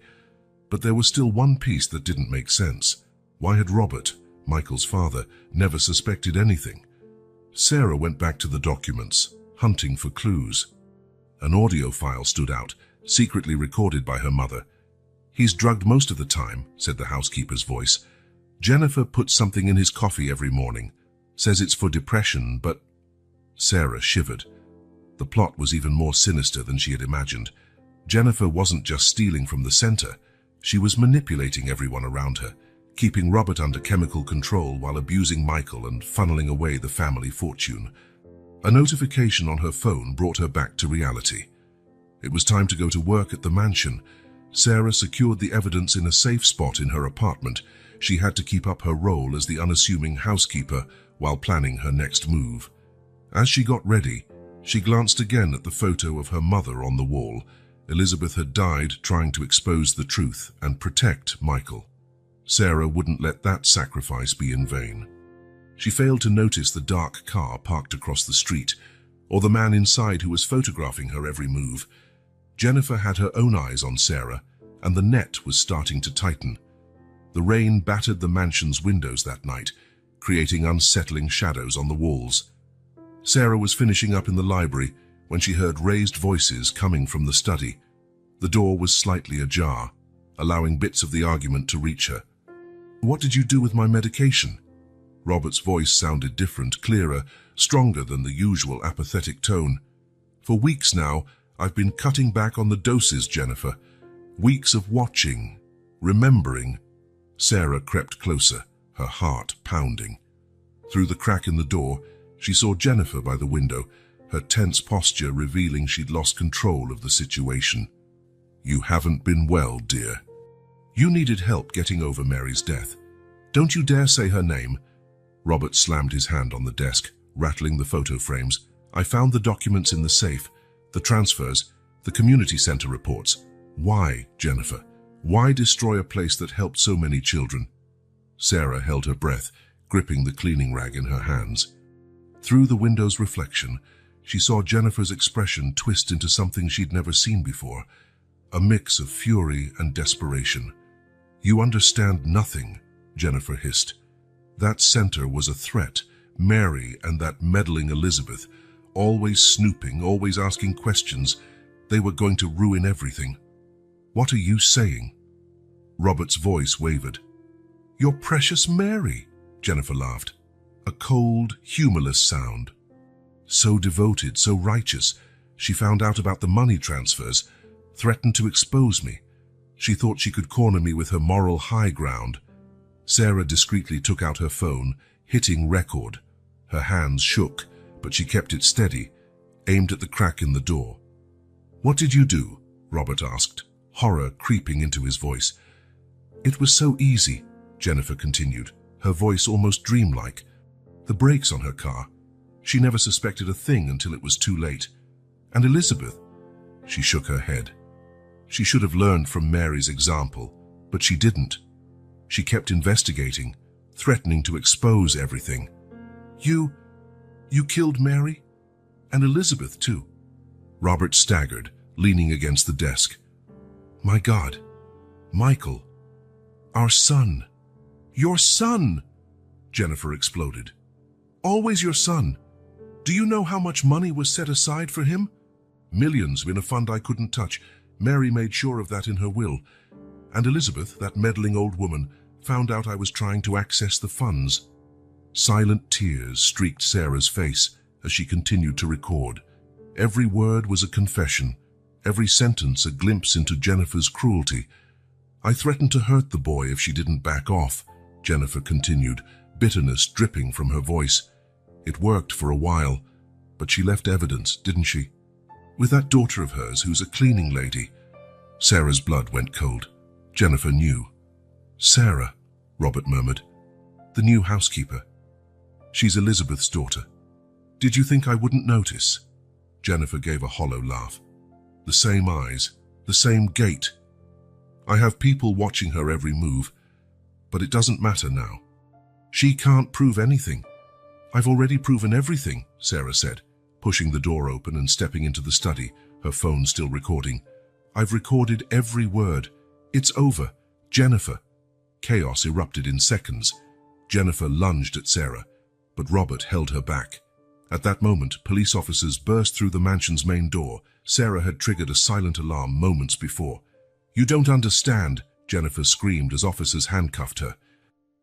But there was still one piece that didn't make sense. Why had Robert, Michael's father, never suspected anything? Sarah went back to the documents, hunting for clues. An audio file stood out, secretly recorded by her mother. "He's drugged most of the time," said the housekeeper's voice. "Jennifer puts something in his coffee every morning. Says it's for depression, but—" Sarah shivered. The plot was even more sinister than she had imagined. Jennifer wasn't just stealing from the center. She was manipulating everyone around her, keeping Robert under chemical control while abusing Michael and funneling away the family fortune. A notification on her phone brought her back to reality. It was time to go to work at the mansion. Sarah secured the evidence in a safe spot in her apartment. She had to keep up her role as the unassuming housekeeper while planning her next move. As she got ready, she glanced again at the photo of her mother on the wall. Elizabeth had died trying to expose the truth and protect Michael. Sarah wouldn't let that sacrifice be in vain. She failed to notice the dark car parked across the street, or the man inside who was photographing her every move. Jennifer had her own eyes on Sarah, and the net was starting to tighten. The rain battered the mansion's windows that night, creating unsettling shadows on the walls. Sarah was finishing up in the library when she heard raised voices coming from the study. The door was slightly ajar, allowing bits of the argument to reach her. "What did you do with my medication?" Robert's voice sounded different, clearer, stronger than the usual apathetic tone. "For weeks now, I've been cutting back on the doses, Jennifer. Weeks of watching, remembering." Sarah crept closer, her heart pounding. Through the crack in the door, she saw Jennifer by the window, her tense posture revealing she'd lost control of the situation. "You haven't been well, dear. You needed help getting over Mary's death. Don't you dare say her name." Robert slammed his hand on the desk, rattling the photo frames. "I found the documents in the safe, the transfers, the community center reports. Why, Jennifer? Why destroy a place that helped so many children?" Sarah held her breath, gripping the cleaning rag in her hands. Through the window's reflection, she saw Jennifer's expression twist into something she'd never seen before, a mix of fury and desperation. "You understand nothing," Jennifer hissed. "That center was a threat. Mary and that meddling Elizabeth, always snooping, always asking questions. They were going to ruin everything." "What are you saying?" Robert's voice wavered. "Your precious Mary," Jennifer laughed. A cold, humorless sound. "So devoted, so righteous. She found out about the money transfers, threatened to expose me. She thought she could corner me with her moral high ground." Sarah discreetly took out her phone, hitting record. Her hands shook, but she kept it steady, aimed at the crack in the door. "What did you do?" Robert asked, horror creeping into his voice. "It was so easy," Jennifer continued, her voice almost dreamlike. "The brakes on her car. She never suspected a thing until it was too late. And Elizabeth," she shook her head. "She should have learned from Mary's example, but she didn't. She kept investigating, threatening to expose everything." You killed Mary? And Elizabeth, too?" Robert staggered, leaning against the desk. "My God, Michael, our son." "Your son!" Jennifer exploded. "Always your son. Do you know how much money was set aside for him?" "Millions in a fund I couldn't touch. Mary made sure of that in her will. And Elizabeth, that meddling old woman, found out I was trying to access the funds." Silent tears streaked Sarah's face as she continued to record. Every word was a confession, every sentence a glimpse into Jennifer's cruelty. "I threatened to hurt the boy if she didn't back off," Jennifer continued, bitterness dripping from her voice. "It worked for a while, but she left evidence, didn't she? With that daughter of hers who's a cleaning lady." Sarah's blood went cold. Jennifer knew. Sarah, Robert murmured. The new housekeeper. She's Elizabeth's daughter. Did you think I wouldn't notice? Jennifer gave a hollow laugh. The same eyes, the same gait. I have people watching her every move, but it doesn't matter now. She can't prove anything. I've already proven everything, Sarah said, pushing the door open and stepping into the study, her phone still recording. I've recorded every word. It's over. Jennifer. Chaos erupted in seconds. Jennifer lunged at Sarah, but Robert held her back. At that moment, police officers burst through the mansion's main door. Sarah had triggered a silent alarm moments before. You don't understand, Jennifer screamed as officers handcuffed her.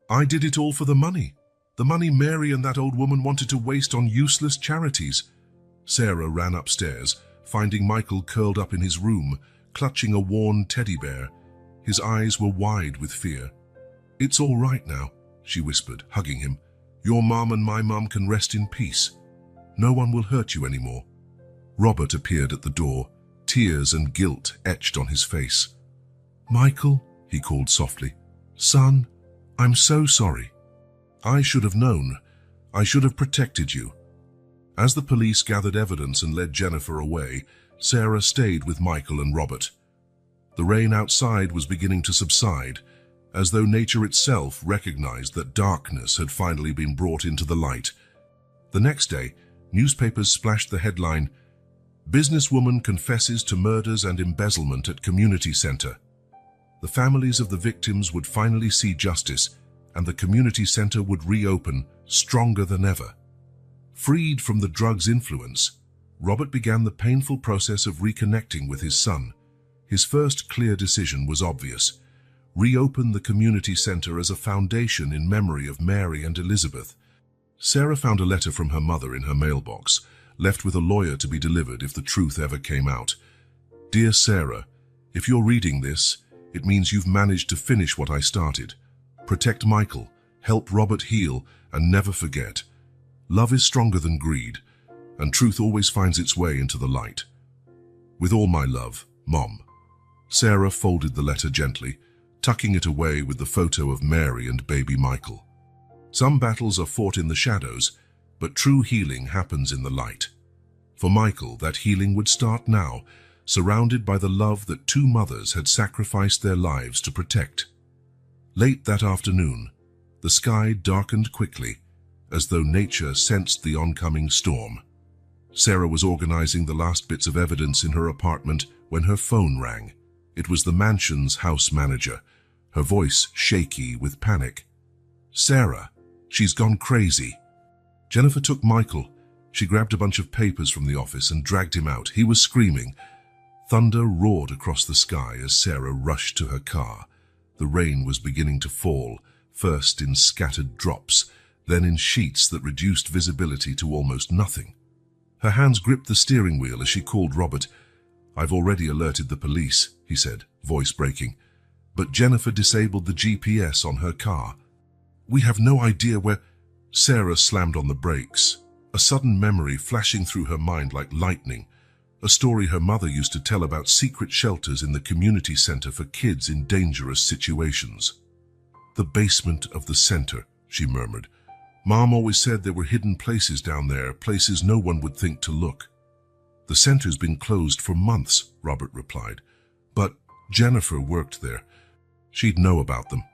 I did it all for the money. The money Mary and that old woman wanted to waste on useless charities. Sarah ran upstairs, finding Michael curled up in his room, clutching a worn teddy bear. His eyes were wide with fear. It's all right now, she whispered, hugging him. Your mom and my mom can rest in peace. No one will hurt you anymore. Robert appeared at the door, tears and guilt etched on his face. Michael, he called softly. Son, I'm so sorry. I should have known. I should have protected you. As the police gathered evidence and led Jennifer away, Sarah stayed with Michael and Robert. The rain outside was beginning to subside, as though nature itself recognized that darkness had finally been brought into the light. The next day, newspapers splashed the headline, Businesswoman confesses to murders and embezzlement at community center. The families of the victims would finally see justice, and the community center would reopen stronger than ever. Freed from the drug's influence, Robert began the painful process of reconnecting with his son. His first clear decision was obvious. Reopen the community center as a foundation in memory of Mary and Elizabeth. Sarah found a letter from her mother in her mailbox, left with a lawyer to be delivered if the truth ever came out. Dear Sarah, if you're reading this, it means you've managed to finish what I started. Protect Michael, help Robert heal, and never forget. Love is stronger than greed, and truth always finds its way into the light. With all my love, Mom. Sarah folded the letter gently, tucking it away with the photo of Mary and baby Michael. Some battles are fought in the shadows, but true healing happens in the light. For Michael, that healing would start now, surrounded by the love that two mothers had sacrificed their lives to protect. Late that afternoon, the sky darkened quickly, as though nature sensed the oncoming storm. Sarah was organizing the last bits of evidence in her apartment when her phone rang. It was the mansion's house manager, her voice shaky with panic. Sarah, she's gone crazy. Jennifer took Michael. She grabbed a bunch of papers from the office and dragged him out. He was screaming. Thunder roared across the sky as Sarah rushed to her car. The rain was beginning to fall, first in scattered drops, then in sheets that reduced visibility to almost nothing. Her hands gripped the steering wheel as she called Robert. I've already alerted the police, he said, voice breaking. But Jennifer disabled the GPS on her car. We have no idea where... Sarah slammed on the brakes, a sudden memory flashing through her mind like lightning. A story her mother used to tell about secret shelters in the community center for kids in dangerous situations. The basement of the center, she murmured. Mom always said there were hidden places down there, places no one would think to look. The center's been closed for months, Robert replied. But Jennifer worked there. She'd know about them.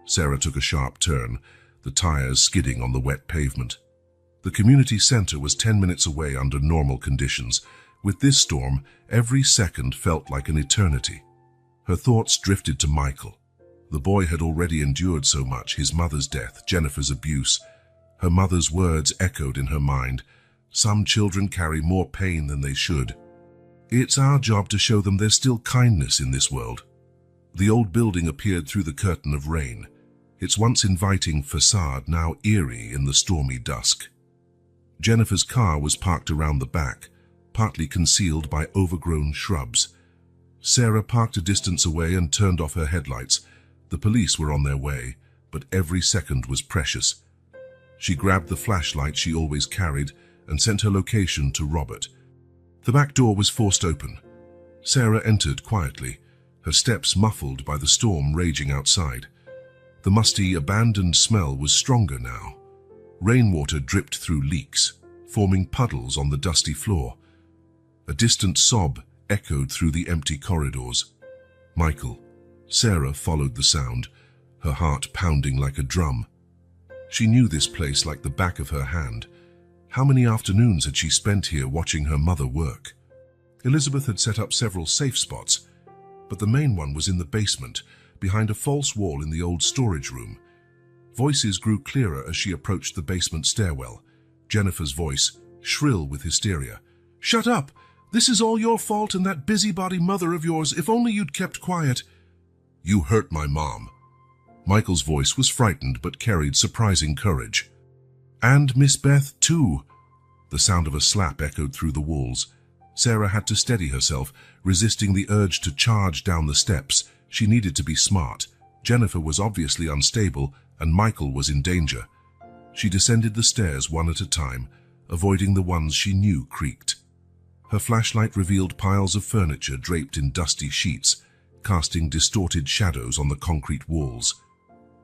Sarah took a sharp turn, the tires skidding on the wet pavement. The community center was 10 minutes away under normal conditions. With this storm, every second felt like an eternity. Her thoughts drifted to Michael. The boy had already endured so much, his mother's death, Jennifer's abuse. Her mother's words echoed in her mind. Some children carry more pain than they should. It's our job to show them there's still kindness in this world. The old building appeared through the curtain of rain, its once inviting facade now eerie in the stormy dusk. Jennifer's car was parked around the back, partly concealed by overgrown shrubs. Sarah parked a distance away and turned off her headlights. The police were on their way, but every second was precious. She grabbed the flashlight she always carried and sent her location to Robert. The back door was forced open. Sarah entered quietly, her steps muffled by the storm raging outside. The musty, abandoned smell was stronger now. Rainwater dripped through leaks, forming puddles on the dusty floor. A distant sob echoed through the empty corridors. Michael. Sarah followed the sound, her heart pounding like a drum. She knew this place like the back of her hand. How many afternoons had she spent here watching her mother work? Elizabeth had set up several safe spots, but the main one was in the basement, behind a false wall in the old storage room. Voices grew clearer as she approached the basement stairwell. Jennifer's voice, shrill with hysteria. "Shut up! This is all your fault and that busybody mother of yours. If only you'd kept quiet." "You hurt my mom." Michael's voice was frightened but carried surprising courage. "And Miss Beth, too." The sound of a slap echoed through the walls. Sarah had to steady herself, resisting the urge to charge down the steps. She needed to be smart. Jennifer was obviously unstable, and Michael was in danger. She descended the stairs one at a time, avoiding the ones she knew creaked. Her flashlight revealed piles of furniture draped in dusty sheets, casting distorted shadows on the concrete walls.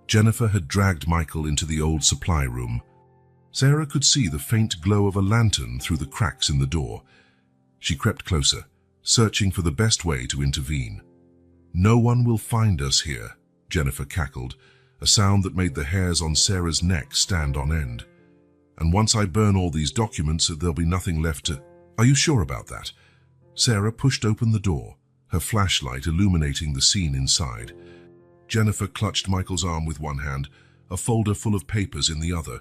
Jennifer had dragged Michael into the old supply room. Sarah could see the faint glow of a lantern through the cracks in the door. She crept closer, searching for the best way to intervene. "No one will find us here," Jennifer cackled, a sound that made the hairs on Sarah's neck stand on end. "And once I burn all these documents, there'll be nothing left to—" "Are you sure about that?" Sarah pushed open the door, her flashlight illuminating the scene inside. Jennifer clutched Michael's arm with one hand, a folder full of papers in the other.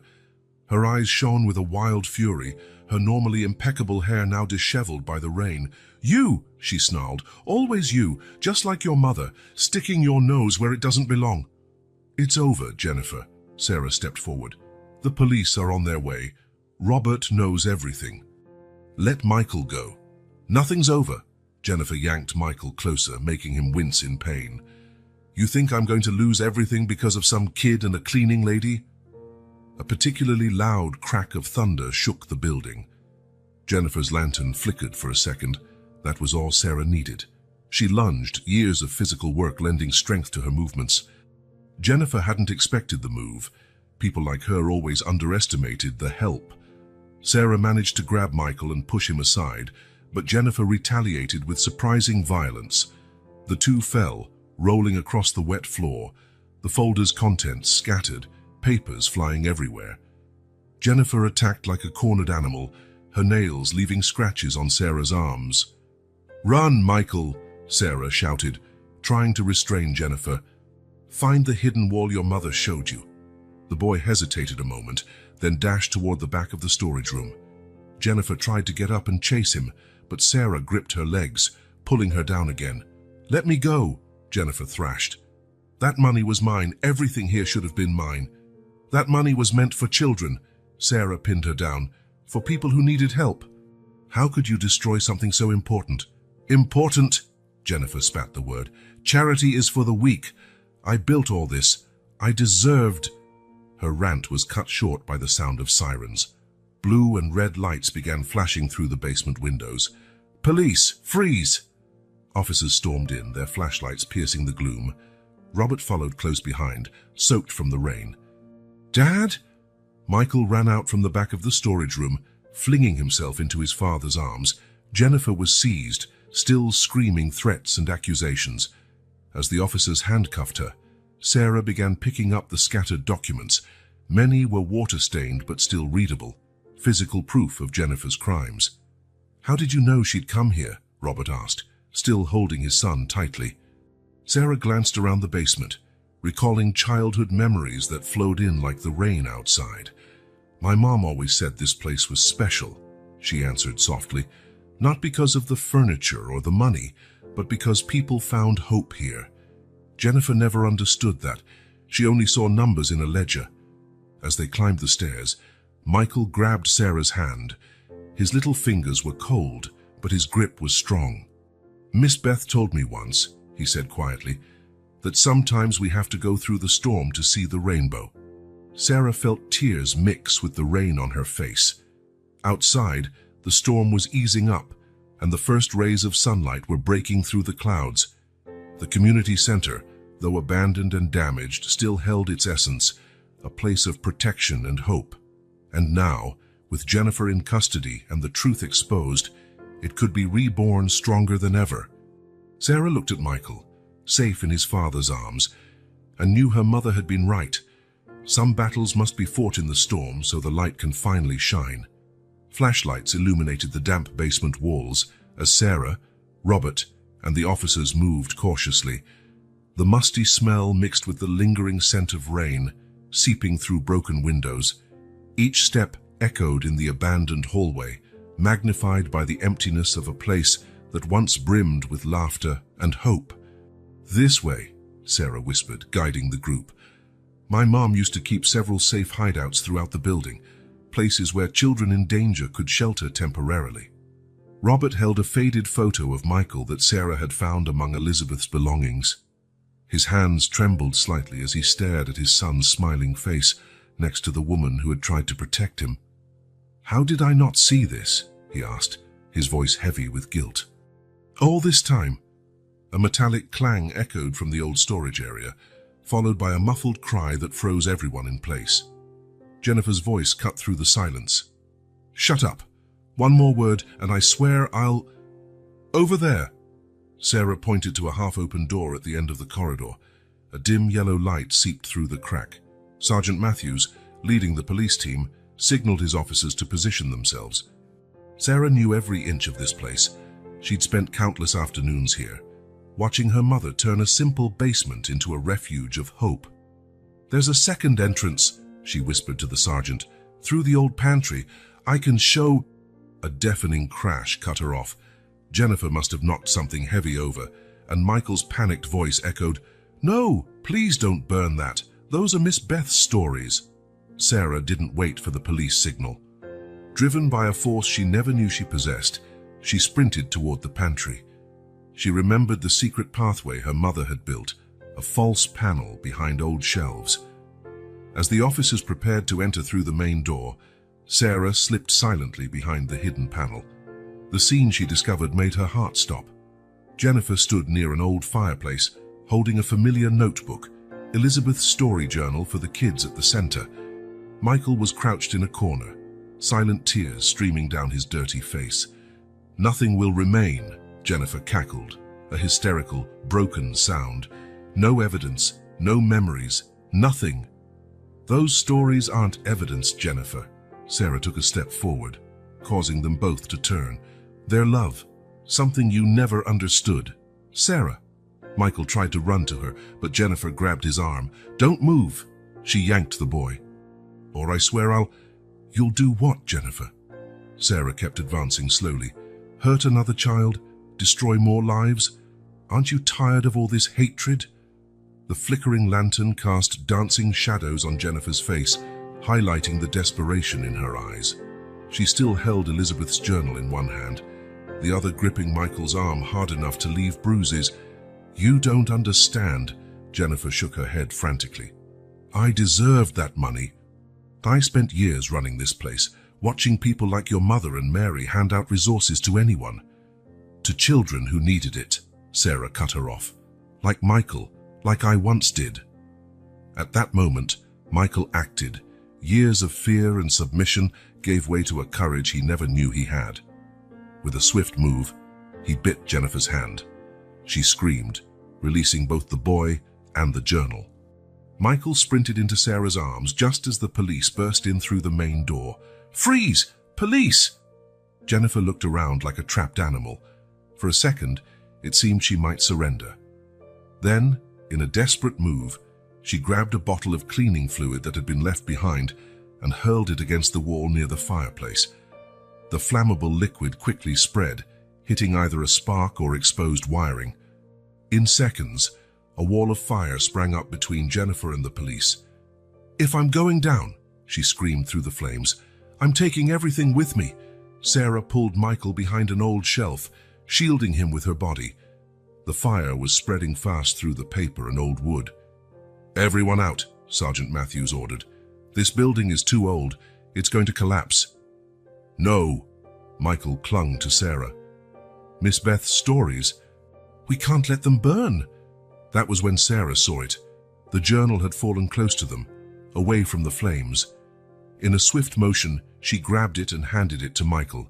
Her eyes shone with a wild fury, her normally impeccable hair now disheveled by the rain. "You!" she snarled. "Always you, just like your mother, sticking your nose where it doesn't belong." "It's over, Jennifer," Sarah stepped forward. "The police are on their way. Robert knows everything. Let Michael go." "Nothing's over." Jennifer yanked Michael closer, making him wince in pain. "You think I'm going to lose everything because of some kid and a cleaning lady?" A particularly loud crack of thunder shook the building. Jennifer's lantern flickered for a second. That was all Sarah needed. She lunged, years of physical work lending strength to her movements. Jennifer hadn't expected the move. People like her always underestimated the help. Sarah managed to grab Michael and push him aside, but Jennifer retaliated with surprising violence. The two fell, rolling across the wet floor, the folder's contents scattered, papers flying everywhere. Jennifer attacked like a cornered animal, her nails leaving scratches on Sarah's arms. "Run, Michael!" Sarah shouted, trying to restrain Jennifer. "Find the hidden wall your mother showed you." The boy hesitated a moment, then dashed toward the back of the storage room. Jennifer tried to get up and chase him, but Sarah gripped her legs, pulling her down again. "Let me go," Jennifer thrashed. "That money was mine. Everything here should have been mine. That money was meant for children." Sarah pinned her down. "For people who needed help." "How could you destroy something so important?" "Important," Jennifer spat the word. "Charity is for the weak. I built all this. I deserved—" Her rant was cut short by the sound of sirens. Blue and red lights began flashing through the basement windows. "Police, freeze!" Officers stormed in, their flashlights piercing the gloom. Robert followed close behind, soaked from the rain. "Dad?" Michael ran out from the back of the storage room, flinging himself into his father's arms. Jennifer was seized, still screaming threats and accusations. As the officers handcuffed her, Sarah began picking up the scattered documents. Many were water-stained but still readable, physical proof of Jennifer's crimes. "How did you know she'd come here?" Robert asked, still holding his son tightly. Sarah glanced around the basement, recalling childhood memories that flowed in like the rain outside. "My mom always said this place was special," she answered softly, "not because of the furniture or the money, but because people found hope here." Jennifer never understood that. She only saw numbers in a ledger. As they climbed the stairs, Michael grabbed Sarah's hand. His little fingers were cold, but his grip was strong. "Miss Beth told me once," he said quietly, "that sometimes we have to go through the storm to see the rainbow." Sarah felt tears mix with the rain on her face. Outside, the storm was easing up, and the first rays of sunlight were breaking through the clouds. The community center, though abandoned and damaged, still held its essence, a place of protection and hope. And now, with Jennifer in custody and the truth exposed, it could be reborn stronger than ever. Sarah looked at Michael, safe in his father's arms, and knew her mother had been right. Some battles must be fought in the storm so the light can finally shine. Flashlights illuminated the damp basement walls as Sarah, Robert, and the officers moved cautiously. The musty smell mixed with the lingering scent of rain, seeping through broken windows. Each step echoed in the abandoned hallway, magnified by the emptiness of a place that once brimmed with laughter and hope. "This way," Sarah whispered, guiding the group. "My mom used to keep several safe hideouts throughout the building, places where children in danger could shelter temporarily." Robert held a faded photo of Michael that Sarah had found among Elizabeth's belongings. His hands trembled slightly as he stared at his son's smiling face next to the woman who had tried to protect him. "How did I not see this?" he asked, his voice heavy with guilt. "All this time?" A metallic clang echoed from the old storage area, followed by a muffled cry that froze everyone in place. Jennifer's voice cut through the silence. "Shut up. One more word, and I swear I'll—" "Over there!" Sarah pointed to a half-open door at the end of the corridor. A dim yellow light seeped through the crack. Sergeant Matthews, leading the police team, signaled his officers to position themselves. Sarah knew every inch of this place. She'd spent countless afternoons here, watching her mother turn a simple basement into a refuge of hope. "There's a second entrance," she whispered to the sergeant. "Through the old pantry. I can show—" A deafening crash cut her off. Jennifer must have knocked something heavy over, and Michael's panicked voice echoed, "No, please don't burn that. Those are Miss Beth's stories." Sarah didn't wait for the police signal. Driven by a force she never knew she possessed, she sprinted toward the pantry. She remembered the secret pathway her mother had built, a false panel behind old shelves. As the officers prepared to enter through the main door, Sarah slipped silently behind the hidden panel. The scene she discovered made her heart stop. Jennifer stood near an old fireplace, holding a familiar notebook, Elizabeth's story journal for the kids at the center. Michael was crouched in a corner, silent tears streaming down his dirty face. "Nothing will remain," Jennifer cackled, a hysterical, broken sound. "No evidence, no memories, nothing." "Those stories aren't evidence, Jennifer." Sarah took a step forward, causing them both to turn. "They're love, something you never understood." "Sarah!" Michael tried to run to her, but Jennifer grabbed his arm. "Don't move!" She yanked the boy. "Or I swear I'll—" "You'll do what, Jennifer?" Sarah kept advancing slowly. "Hurt another child? Destroy more lives? Aren't you tired of all this hatred?" The flickering lantern cast dancing shadows on Jennifer's face, highlighting the desperation in her eyes. She still held Elizabeth's journal in one hand, the other gripping Michael's arm hard enough to leave bruises. "You don't understand," Jennifer shook her head frantically. "I deserved that money. I spent years running this place, watching people like your mother and Mary hand out resources to anyone. To children who needed it," Sarah cut her off. "Like Michael, like I once did." At that moment, Michael acted. Years of fear and submission gave way to a courage he never knew he had. With a swift move, he bit Jennifer's hand. She screamed, releasing both the boy and the journal. Michael sprinted into Sarah's arms just as the police burst in through the main door. "Freeze! Police!" Jennifer looked around like a trapped animal. For a second, it seemed she might surrender. Then, in a desperate move, she grabbed a bottle of cleaning fluid that had been left behind and hurled it against the wall near the fireplace. The flammable liquid quickly spread, hitting either a spark or exposed wiring. In seconds, a wall of fire sprang up between Jennifer and the police. "If I'm going down," she screamed through the flames, "I'm taking everything with me." Sarah pulled Michael behind an old shelf, shielding him with her body. The fire was spreading fast through the paper and old wood. "Everyone out," Sergeant Matthews ordered. "This building is too old. It's going to collapse." "No." Michael clung to Sarah. "Miss Beth's stories. We can't let them burn." That was when Sarah saw it. The journal had fallen close to them, away from the flames. In a swift motion, she grabbed it and handed it to Michael.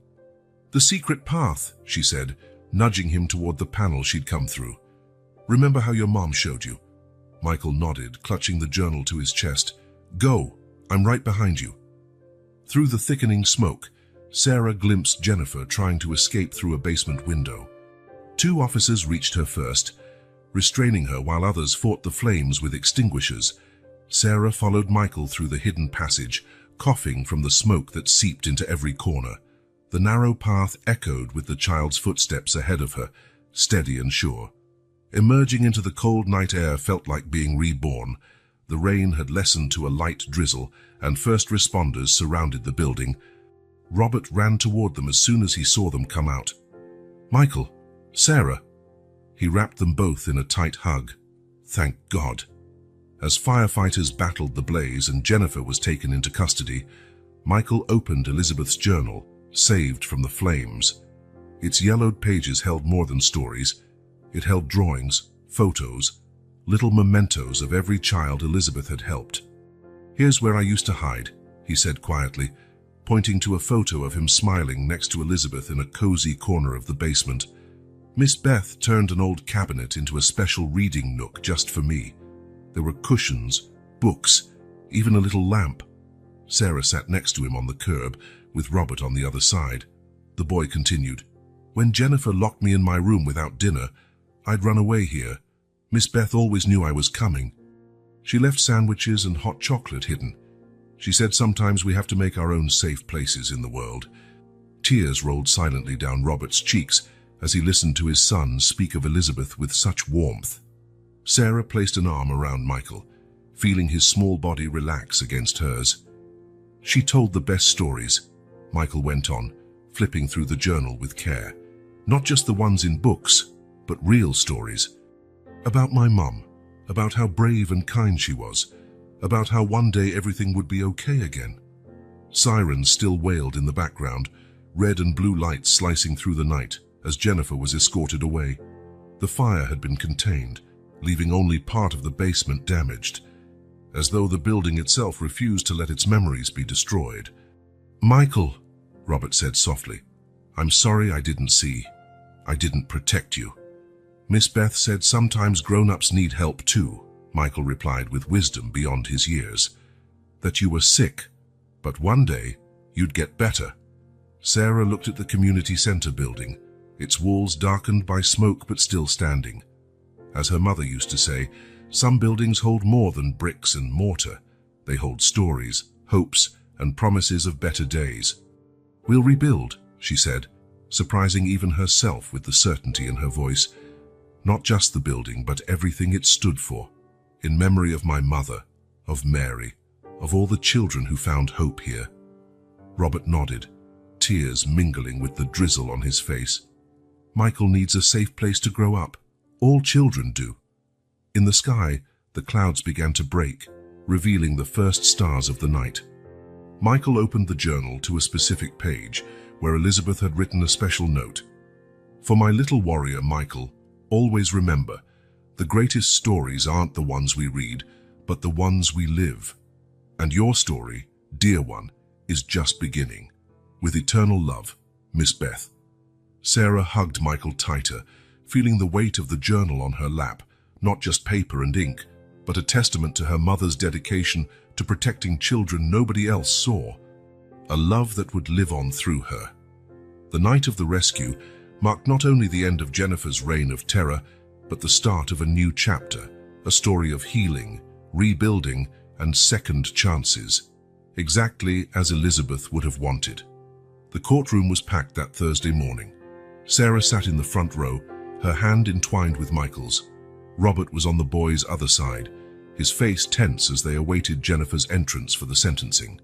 "The secret path," she said, nudging him toward the panel she'd come through. "Remember how your mom showed you?" Michael nodded, clutching the journal to his chest. "Go, I'm right behind you." Through the thickening smoke, Sarah glimpsed Jennifer trying to escape through a basement window. 2 officers reached her first, restraining her while others fought the flames with extinguishers. Sarah followed Michael through the hidden passage, coughing from the smoke that seeped into every corner. The narrow path echoed with the child's footsteps ahead of her, steady and sure. Emerging into the cold night air felt like being reborn. The rain had lessened to a light drizzle, and first responders surrounded the building. Robert ran toward them as soon as he saw them come out. "Michael, Sarah." He wrapped them both in a tight hug. Thank God. As firefighters battled the blaze and Jennifer was taken into custody, Michael opened Elizabeth's journal, saved from the flames. Its yellowed pages held more than stories. It held drawings, photos, little mementos of every child Elizabeth had helped. "Here's where I used to hide," he said quietly, pointing to a photo of him smiling next to Elizabeth in a cozy corner of the basement. "Miss Beth turned an old cabinet into a special reading nook just for me. There were cushions, books, even a little lamp." Sarah sat next to him on the curb, with Robert on the other side. The boy continued, "When Jennifer locked me in my room without dinner, I'd run away here. Miss Beth always knew I was coming. She left sandwiches and hot chocolate hidden. She said sometimes we have to make our own safe places in the world." Tears rolled silently down Robert's cheeks as he listened to his son speak of Elizabeth with such warmth. Sarah placed an arm around Michael, feeling his small body relax against hers. "She told the best stories," Michael went on, flipping through the journal with care. "Not just the ones in books, but real stories. About my mum, about how brave and kind she was, about how one day everything would be okay again." Sirens still wailed in the background, red and blue lights slicing through the night as Jennifer was escorted away. The fire had been contained, leaving only part of the basement damaged, as though the building itself refused to let its memories be destroyed. "Michael," Robert said softly, "I'm sorry I didn't see. I didn't protect you." "Miss Beth said sometimes grown-ups need help too," Michael replied with wisdom beyond his years. "That you were sick, but one day you'd get better." Sarah looked at the community center building, its walls darkened by smoke but still standing. As her mother used to say, some buildings hold more than bricks and mortar. They hold stories, hopes, and promises of better days. "We'll rebuild," she said, surprising even herself with the certainty in her voice. "Not just the building, but everything it stood for. In memory of my mother, of Mary, of all the children who found hope here." Robert nodded, tears mingling with the drizzle on his face. "Michael needs a safe place to grow up. All children do." In the sky, the clouds began to break, revealing the first stars of the night. Michael opened the journal to a specific page where Elizabeth had written a special note. "For my little warrior, Michael, always remember, the greatest stories aren't the ones we read, but the ones we live. And your story, dear one, is just beginning. With eternal love, Miss Beth." Sarah hugged Michael tighter, feeling the weight of the journal on her lap, not just paper and ink, but a testament to her mother's dedication to protecting children nobody else saw. A love that would live on through her. The night of the rescue marked not only the end of Jennifer's reign of terror, but the start of a new chapter, a story of healing, rebuilding, and second chances, exactly as Elizabeth would have wanted. The courtroom was packed that Thursday morning. Sarah sat in the front row, her hand entwined with Michael's. Robert was on the boy's other side, his face tense as they awaited Jennifer's entrance for the sentencing.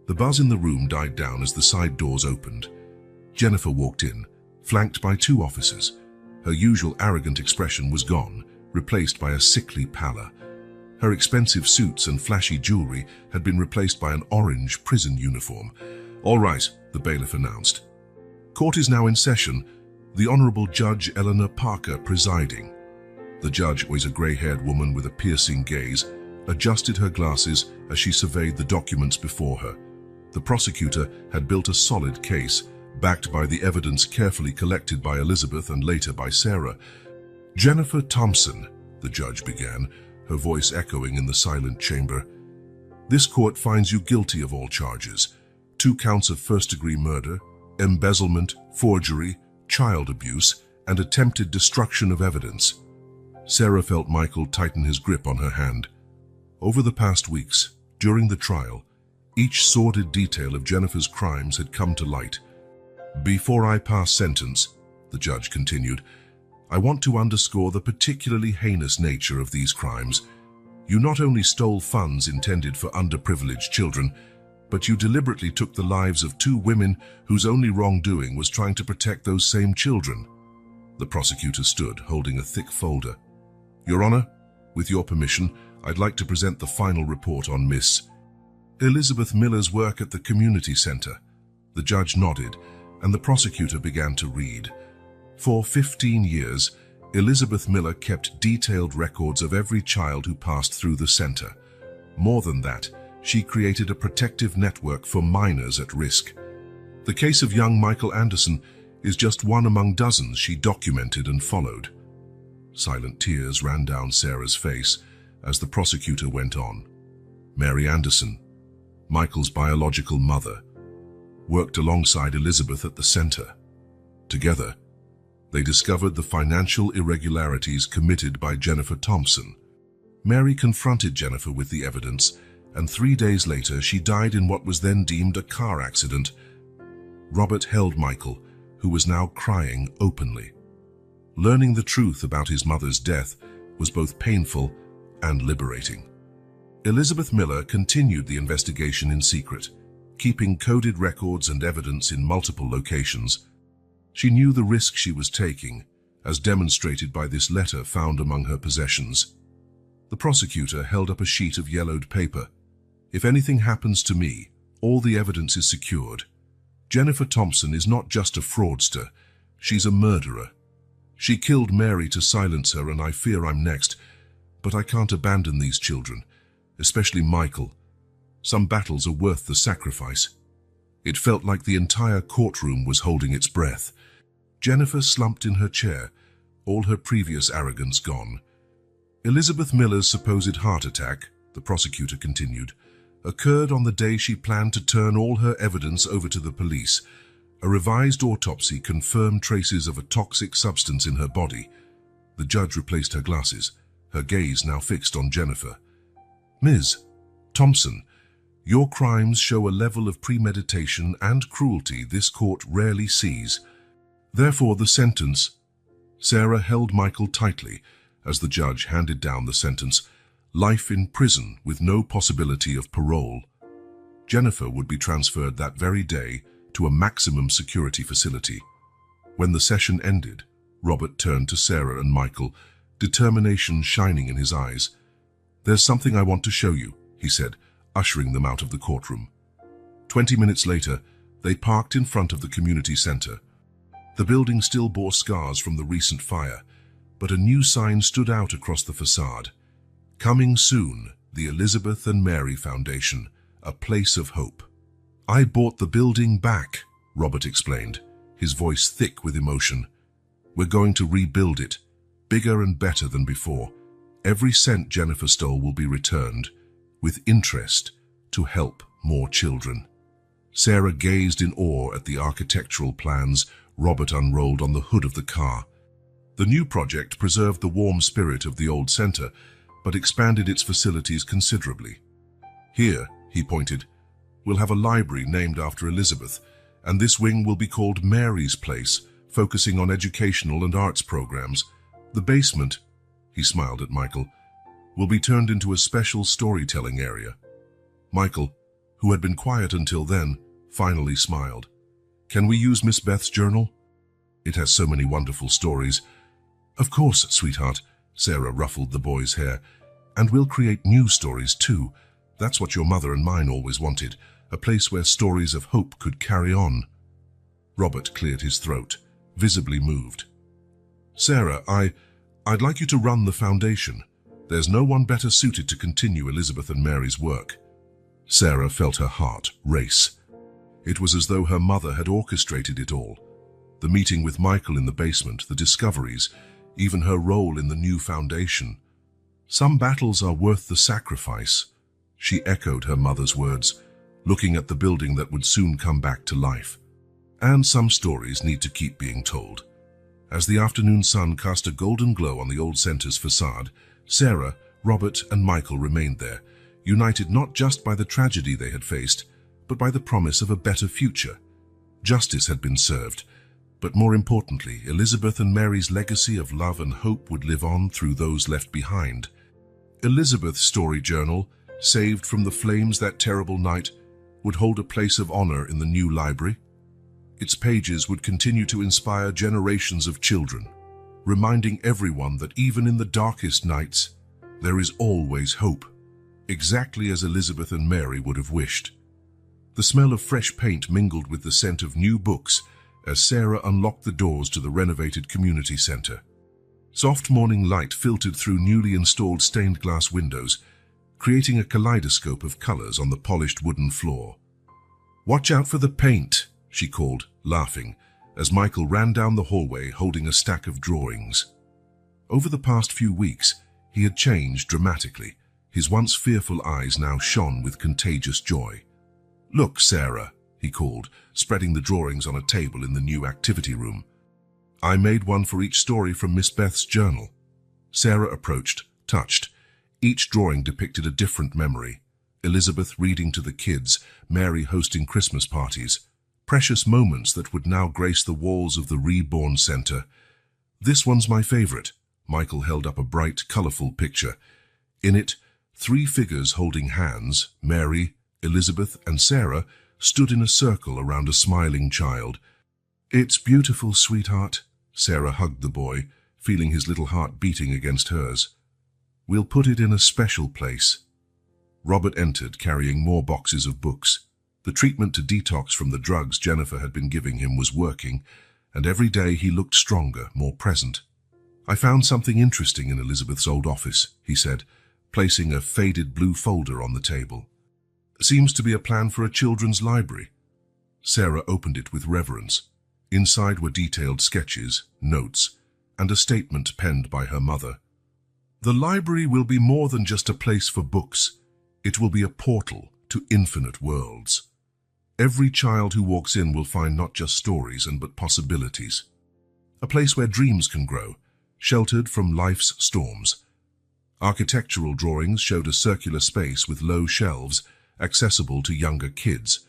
The buzz in the room died down as the side doors opened. Jennifer walked in, flanked by 2 officers. Her usual arrogant expression was gone, replaced by a sickly pallor. Her expensive suits and flashy jewelry had been replaced by an orange prison uniform. "All right," the bailiff announced. "Court is now in session, the Honorable Judge Eleanor Parker presiding." The judge, always a grey-haired woman with a piercing gaze, adjusted her glasses as she surveyed the documents before her. The prosecutor had built a solid case, backed by the evidence carefully collected by Elizabeth and later by Sarah. "Jennifer Thompson," the judge began, her voice echoing in the silent chamber, "this court finds you guilty of all charges. 2 counts of first-degree murder, embezzlement, forgery, child abuse, and attempted destruction of evidence." Sarah felt Michael tighten his grip on her hand. Over the past weeks, during the trial, each sordid detail of Jennifer's crimes had come to light. "Before I pass sentence," the judge continued, "I want to underscore the particularly heinous nature of these crimes. You not only stole funds intended for underprivileged children, but you deliberately took the lives of 2 women whose only wrongdoing was trying to protect those same children." The prosecutor stood, holding a thick folder. "Your Honor, with your permission, I'd like to present the final report on Miss Elizabeth Miller's work at the community center." The judge nodded, and the prosecutor began to read. "For 15 years, Elizabeth Miller kept detailed records of every child who passed through the center. More than that, she created a protective network for minors at risk. The case of young Michael Anderson is just one among dozens she documented and followed." Silent tears ran down Sarah's face as the prosecutor went on. Mary Anderson, Michael's biological mother, worked alongside Elizabeth at the center. Together, they discovered the financial irregularities committed by Jennifer Thompson. Mary confronted Jennifer with the evidence, and 3 days later she died in what was then deemed a car accident. Robert held Michael, who was now crying openly. Learning the truth about his mother's death was both painful and liberating. Elizabeth Miller continued the investigation in secret, keeping coded records and evidence in multiple locations. She knew the risk she was taking, as demonstrated by this letter found among her possessions. The prosecutor held up a sheet of yellowed paper. "If anything happens to me, all the evidence is secured. Jennifer Thompson is not just a fraudster, she's a murderer. She killed Mary to silence her, and I fear I'm next. But I can't abandon these children, especially Michael. Some battles are worth the sacrifice." It felt like the entire courtroom was holding its breath. Jennifer slumped in her chair, all her previous arrogance gone. "Elizabeth Miller's supposed heart attack," the prosecutor continued, "occurred on the day she planned to turn all her evidence over to the police. A revised autopsy confirmed traces of a toxic substance in her body." The judge replaced her glasses, her gaze now fixed on Jennifer. "Ms. Thompson, your crimes show a level of premeditation and cruelty this court rarely sees. Therefore, the sentence—" Sarah held Michael tightly as the judge handed down the sentence: life in prison with no possibility of parole. Jennifer would be transferred that very day to a maximum security facility. When the session ended, Robert turned to Sarah and Michael, determination shining in his eyes. "There's something I want to show you," he said, ushering them out of the courtroom. 20 minutes later, they parked in front of the community center. The building still bore scars from the recent fire, but a new sign stood out across the facade. "Coming soon, the Elizabeth and Mary Foundation, a place of hope." "I bought the building back," Robert explained, his voice thick with emotion. "We're going to rebuild it, bigger and better than before. Every cent Jennifer stole will be returned, with interest, to help more children." Sarah gazed in awe at the architectural plans Robert unrolled on the hood of the car. The new project preserved the warm spirit of the old center, but expanded its facilities considerably. "Here," he pointed, "we'll have a library named after Elizabeth, and this wing will be called Mary's Place, focusing on educational and arts programs. The basement," he smiled at Michael, "will be turned into a special storytelling area." Michael, who had been quiet until then, finally smiled. "Can we use Miss Beth's journal? It has so many wonderful stories." "Of course, sweetheart," Sarah ruffled the boy's hair. "And we'll create new stories too. That's what your mother and mine always wanted, a place where stories of hope could carry on." Robert cleared his throat, visibly moved. "Sarah, I'd like you to run the foundation. There's no one better suited to continue Elizabeth and Mary's work. Sarah felt her heart race. It was as though her mother had orchestrated it all. The meeting with Michael in the basement, the discoveries, even her role in the new foundation. Some battles are worth the sacrifice, she echoed her mother's words, looking at the building that would soon come back to life. And some stories need to keep being told. As the afternoon sun cast a golden glow on the old center's facade, Sarah, Robert, and Michael remained there, united not just by the tragedy they had faced, but by the promise of a better future. Justice had been served, but more importantly, Elizabeth and Mary's legacy of love and hope would live on through those left behind. Elizabeth's story journal, saved from the flames that terrible night, would hold a place of honor in the new library. Its pages would continue to inspire generations of children, reminding everyone that even in the darkest nights, there is always hope, exactly as Elizabeth and Mary would have wished. The smell of fresh paint mingled with the scent of new books as Sarah unlocked the doors to the renovated community center. Soft morning light filtered through newly installed stained glass windows, creating a kaleidoscope of colors on the polished wooden floor. "Watch out for the paint," she called, laughing, as Michael ran down the hallway holding a stack of drawings. Over the past few weeks, he had changed dramatically. His once fearful eyes now shone with contagious joy. "Look, Sarah," he called, spreading the drawings on a table in the new activity room. "I made one for each story from Miss Beth's journal." Sarah approached, touched. Each drawing depicted a different memory. Elizabeth reading to the kids, Mary hosting Christmas parties. Precious moments that would now grace the walls of the reborn center. "This one's my favorite." Michael held up a bright, colorful picture. In it, 3 figures holding hands, Mary, Elizabeth, and Sarah, stood in a circle around a smiling child. "It's beautiful, sweetheart." Sarah hugged the boy, feeling his little heart beating against hers. "We'll put it in a special place." Robert entered, carrying more boxes of books. The treatment to detox from the drugs Jennifer had been giving him was working, and every day he looked stronger, more present. "I found something interesting in Elizabeth's old office," he said, placing a faded blue folder on the table. "Seems to be a plan for a children's library." Sarah opened it with reverence. Inside were detailed sketches, notes, and a statement penned by her mother. "The library will be more than just a place for books. It will be a portal to infinite worlds. Every child who walks in will find not just stories but possibilities. A place where dreams can grow, sheltered from life's storms." Architectural drawings showed a circular space with low shelves, accessible to younger kids.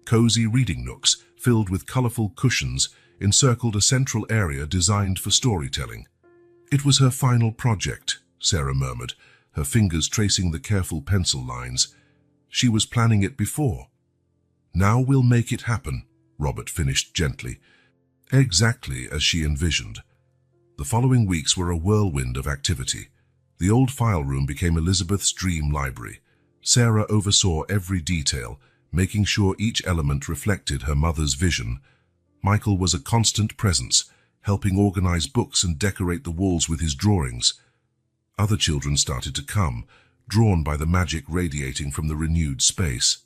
Cozy reading nooks, filled with colorful cushions, encircled a central area designed for storytelling. "It was her final project," Sarah murmured, her fingers tracing the careful pencil lines. "She was planning it before." "Now we'll make it happen," Robert finished gently, exactly as she envisioned. The following weeks were a whirlwind of activity. The old file room became Elizabeth's dream library. Sarah oversaw every detail, making sure each element reflected her mother's vision. Michael was a constant presence, helping organize books and decorate the walls with his drawings. Other children started to come, drawn by the magic radiating from the renewed space.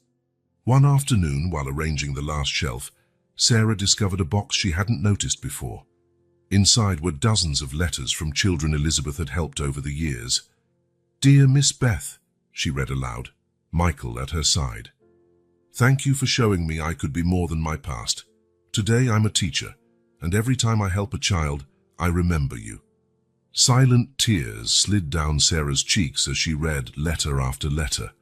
One afternoon, while arranging the last shelf, Sarah discovered a box she hadn't noticed before. Inside were dozens of letters from children Elizabeth had helped over the years. "Dear Miss Beth," she read aloud, Michael at her side. "Thank you for showing me I could be more than my past. Today I'm a teacher, and every time I help a child, I remember you." Silent tears slid down Sarah's cheeks as she read letter after letter.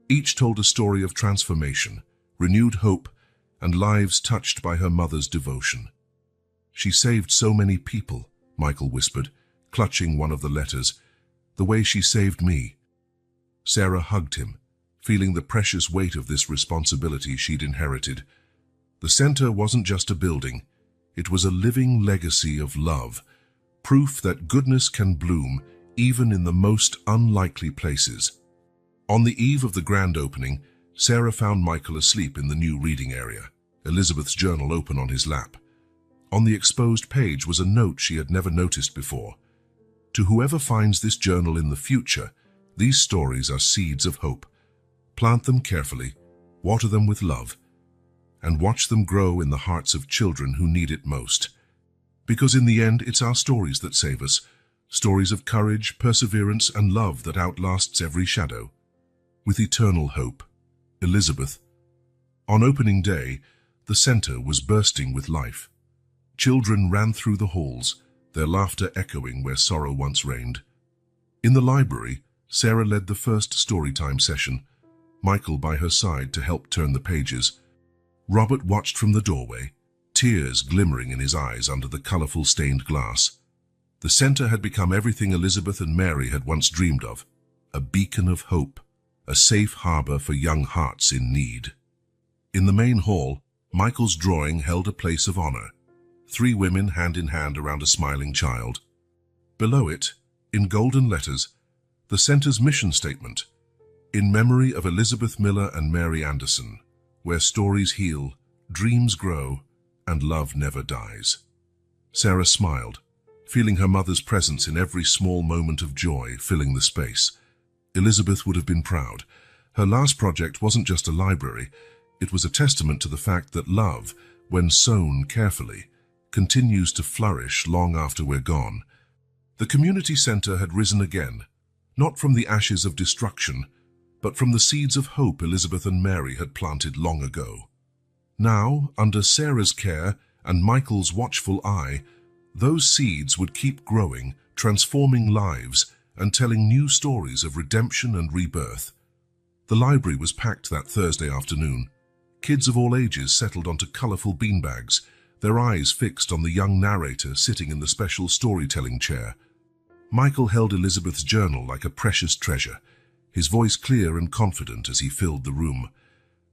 Each told a story of transformation, renewed hope, and lives touched by her mother's devotion. "She saved so many people," Michael whispered, clutching one of the letters, "the way she saved me." Sarah hugged him, feeling the precious weight of this responsibility she'd inherited. The center wasn't just a building, it was a living legacy of love, proof that goodness can bloom even in the most unlikely places. On the eve of the grand opening, Sarah found Michael asleep in the new reading area, Elizabeth's journal open on his lap. On the exposed page was a note she had never noticed before. To whoever finds this journal in the future, these stories are seeds of hope. Plant them carefully, water them with love, and watch them grow in the hearts of children who need it most. Because in the end, it's our stories that save us. Stories of courage, perseverance, and love that outlasts every shadow. With eternal hope. Elizabeth. On opening day, the center was bursting with life. Children ran through the halls, their laughter echoing where sorrow once reigned. In the library, Sarah led the first storytime session, Michael by her side to help turn the pages. Robert watched from the doorway, tears glimmering in his eyes under the colorful stained glass. The center had become everything Elizabeth and Mary had once dreamed of, a beacon of hope, a safe harbor for young hearts in need. In the main hall, Michael's drawing held a place of honor, 3 women hand in hand around a smiling child. Below it, in golden letters, the center's mission statement, in memory of Elizabeth Miller and Mary Anderson, where stories heal, dreams grow, and love never dies. Sarah smiled, feeling her mother's presence in every small moment of joy filling the space. Elizabeth would have been proud. Her last project wasn't just a library, it was a testament to the fact that love, when sown carefully, continues to flourish long after we're gone. The community center had risen again, not from the ashes of destruction, but from the seeds of hope Elizabeth and Mary had planted long ago. Now, under Sarah's care and Michael's watchful eye, those seeds would keep growing, transforming lives, and telling new stories of redemption and rebirth. The library was packed that Thursday afternoon. Kids of all ages settled onto colorful beanbags, their eyes fixed on the young narrator sitting in the special storytelling chair. Michael held Elizabeth's journal like a precious treasure, his voice clear and confident as he filled the room.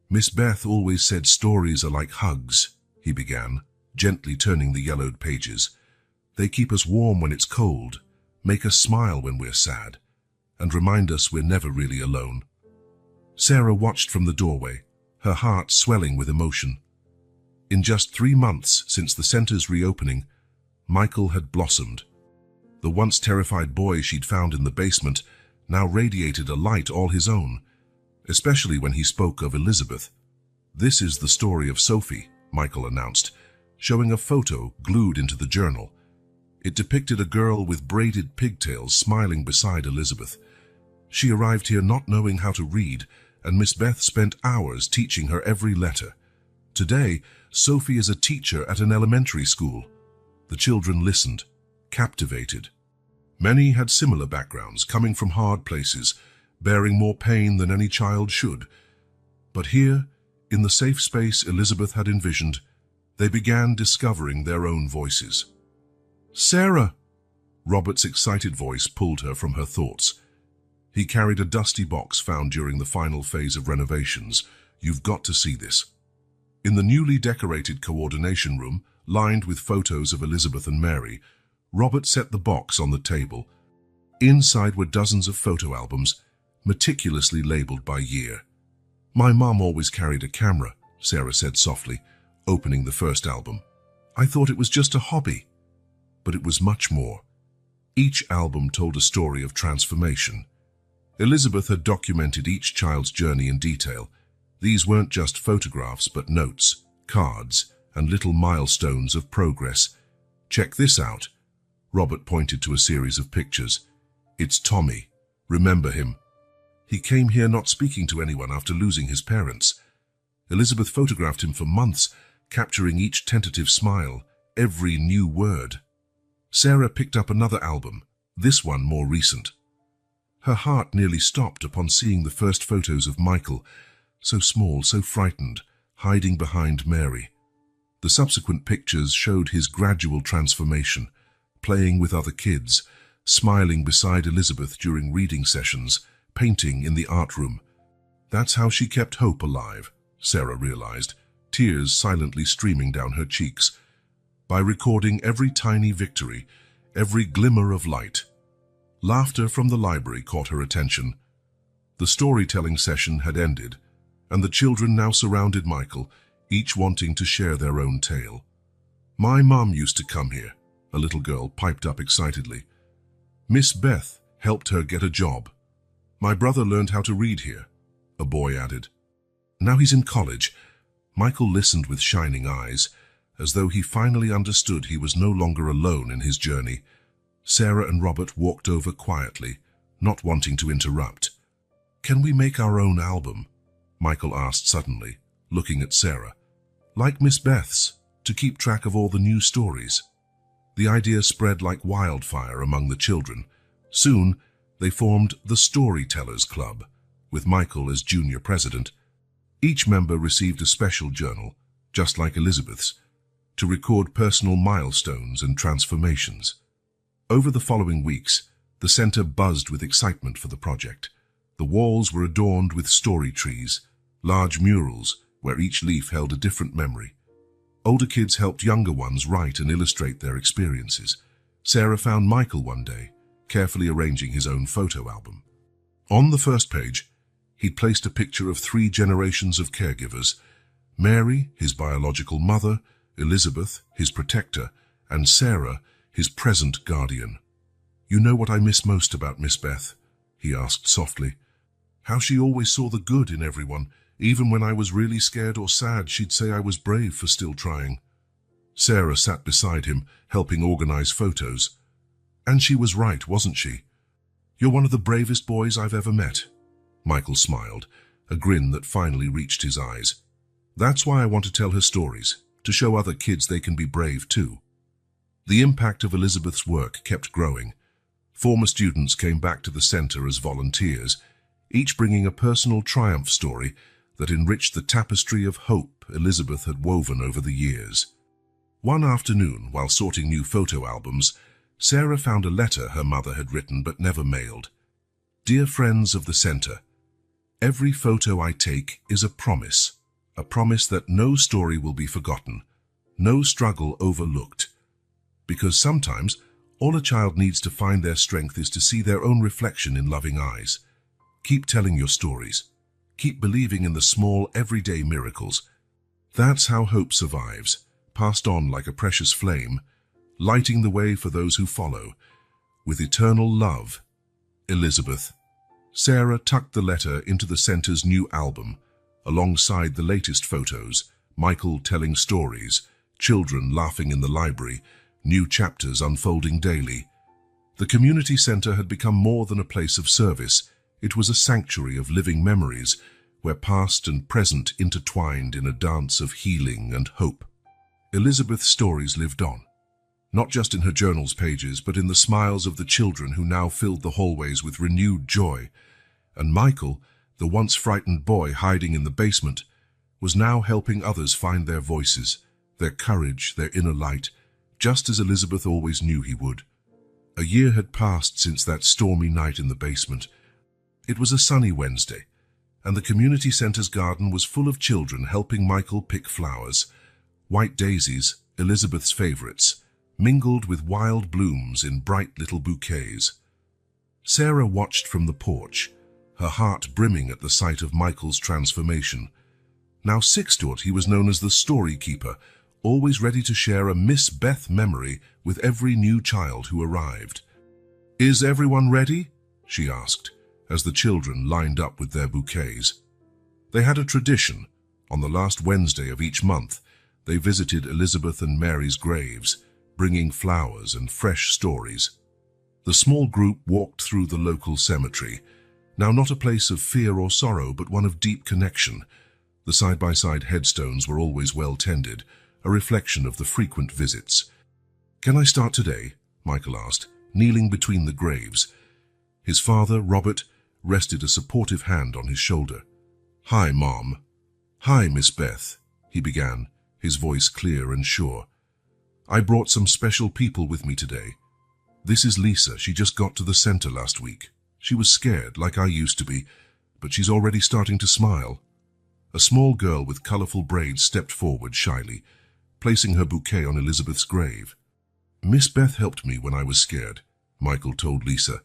"Miss Beth always said stories are like hugs," he began, gently turning the yellowed pages. "They keep us warm when it's cold, make us smile when we're sad, and remind us we're never really alone." Sarah watched from the doorway, her heart swelling with emotion. In just 3 months since the center's reopening, Michael had blossomed. The once terrified boy she'd found in the basement now radiated a light all his own, especially when he spoke of Elizabeth. "This is the story of Sophie," Michael announced, showing a photo glued into the journal. It depicted a girl with braided pigtails smiling beside Elizabeth. She arrived here not knowing how to read, and Miss Beth spent hours teaching her every letter. Today, Sophie is a teacher at an elementary school. The children listened, captivated. Many had similar backgrounds, coming from hard places, bearing more pain than any child should. But here, in the safe space Elizabeth had envisioned, they began discovering their own voices. "Sarah!" Robert's excited voice pulled her from her thoughts. He carried a dusty box found during the final phase of renovations. "You've got to see this." In the newly decorated coordination room, lined with photos of Elizabeth and Mary, Robert set the box on the table. Inside were dozens of photo albums, meticulously labeled by year. "My mom always carried a camera," Sarah said softly, opening the first album. "I thought it was just a hobby." But it was much more. Each album told a story of transformation. Elizabeth had documented each child's journey in detail. These weren't just photographs, but notes, cards, and little milestones of progress. "Check this out." Robert pointed to a series of pictures. "It's Tommy. Remember him? He came here not speaking to anyone after losing his parents. Elizabeth photographed him for months, capturing each tentative smile, every new word." Sarah picked up another album, this one more recent. Her heart nearly stopped upon seeing the first photos of Michael, so small, so frightened, hiding behind Mary. The subsequent pictures showed his gradual transformation, playing with other kids, smiling beside Elizabeth during reading sessions, painting in the art room. That's how she kept hope alive, Sarah realized, tears silently streaming down her cheeks. By recording every tiny victory, every glimmer of light. Laughter from the library caught her attention. The storytelling session had ended, and the children now surrounded Michael, each wanting to share their own tale. "My mom used to come here," a little girl piped up excitedly. Miss Beth helped her get a job. My brother learned how to read here, a boy added. Now he's in college. Michael listened with shining eyes, as though he finally understood he was no longer alone in his journey. Sarah and Robert walked over quietly, not wanting to interrupt. Can we make our own album? Michael asked suddenly, looking at Sarah. Like Miss Beth's, to keep track of all the new stories. The idea spread like wildfire among the children. Soon, they formed the Storytellers Club, with Michael as junior president. Each member received a special journal, just like Elizabeth's, to record personal milestones and transformations. Over the following weeks, the center buzzed with excitement for the project. The walls were adorned with story trees, large murals where each leaf held a different memory. Older kids helped younger ones write and illustrate their experiences. Sarah found Michael one day, carefully arranging his own photo album. On the first page, he'd placed a picture of 3 generations of caregivers: Mary, his biological mother; Elizabeth, his protector; and Sarah, his present guardian. You know what I miss most about Miss Beth? He asked softly. How she always saw the good in everyone. Even when I was really scared or sad, she'd say I was brave for still trying. Sarah sat beside him, helping organize photos. And she was right, wasn't she? You're one of the bravest boys I've ever met. Michael smiled, a grin that finally reached his eyes. That's why I want to tell her stories, to show other kids they can be brave too. The impact of Elizabeth's work kept growing. Former students came back to the center as volunteers, each bringing a personal triumph story that enriched the tapestry of hope Elizabeth had woven over the years. One afternoon, while sorting new photo albums, Sarah found a letter her mother had written but never mailed. Dear friends of the center, every photo I take is a promise that no story will be forgotten, no struggle overlooked. Because sometimes, all a child needs to find their strength is to see their own reflection in loving eyes. Keep telling your stories. Keep believing in the small, everyday miracles. That's how hope survives, passed on like a precious flame, lighting the way for those who follow. With eternal love, Elizabeth. Sarah tucked the letter into the center's new album, alongside the latest photos, Michael telling stories, children laughing in the library, new chapters unfolding daily. The community center had become more than a place of service. It was a sanctuary of living memories, where past and present intertwined in a dance of healing and hope. Elizabeth's stories lived on, not just in her journal's pages, but in the smiles of the children who now filled the hallways with renewed joy. And Michael, the once frightened boy hiding in the basement, was now helping others find their voices, their courage, their inner light, just as Elizabeth always knew he would. A year had passed since that stormy night in the basement. It was a sunny Wednesday, and the community center's garden was full of children helping Michael pick flowers. White daisies, Elizabeth's favorites, mingled with wild blooms in bright little bouquets. Sarah watched from the porch, her heart brimming at the sight of Michael's transformation. Now 6 he was known as the Story Keeper, always ready to share a Miss Beth memory with every new child who arrived. Is everyone ready? She asked, as the children lined up with their bouquets. They had a tradition. On the last Wednesday of each month, they visited Elizabeth and Mary's graves, bringing flowers and fresh stories. The small group walked through the local cemetery, now not a place of fear or sorrow, but one of deep connection. The side-by-side headstones were always well tended, a reflection of the frequent visits. Can I start today? Michael asked, kneeling between the graves. His father, Robert, rested a supportive hand on his shoulder. Hi, Mom. Hi, Miss Beth, he began, his voice clear and sure. I brought some special people with me today. This is Lisa. She just got to the center last week. She was scared, like I used to be, but she's already starting to smile. A small girl with colorful braids stepped forward shyly, placing her bouquet on Elizabeth's grave. Miss Beth helped me when I was scared, Michael told Lisa.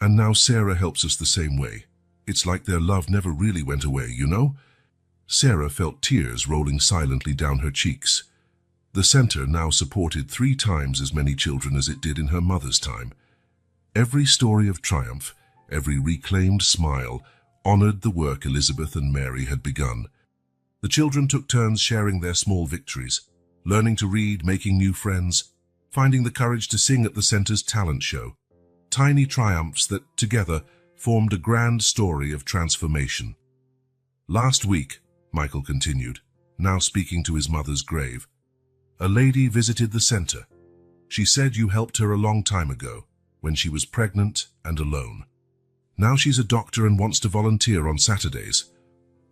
And now Sarah helps us the same way. It's like their love never really went away, you know? Sarah felt tears rolling silently down her cheeks. The center now supported 3 times as many children as it did in her mother's time. Every story of triumph, every reclaimed smile, honored the work Elizabeth and Mary had begun. The children took turns sharing their small victories, learning to read, making new friends, finding the courage to sing at the center's talent show. Tiny triumphs that, together, formed a grand story of transformation. Last week, Michael continued, now speaking to his mother's grave, a lady visited the center. She said you helped her a long time ago, when she was pregnant and alone. Now she's a doctor and wants to volunteer on Saturdays.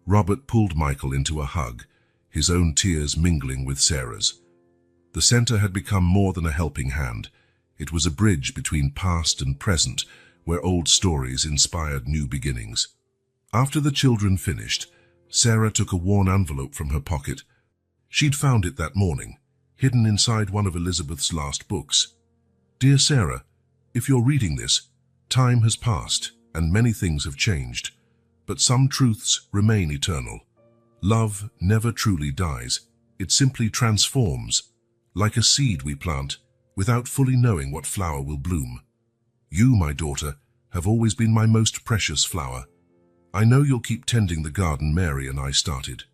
Robert pulled Michael into a hug, his own tears mingling with Sarah's. The center had become more than a helping hand. It was a bridge between past and present, where old stories inspired new beginnings. After the children finished, Sarah took a worn envelope from her pocket. She'd found it that morning, hidden inside one of Elizabeth's last books. Dear Sarah, if you're reading this, time has passed and many things have changed, but some truths remain eternal. Love never truly dies. It simply transforms, like a seed we plant, without fully knowing what flower will bloom. You, my daughter, have always been my most precious flower. I know you'll keep tending the garden Mary and I started.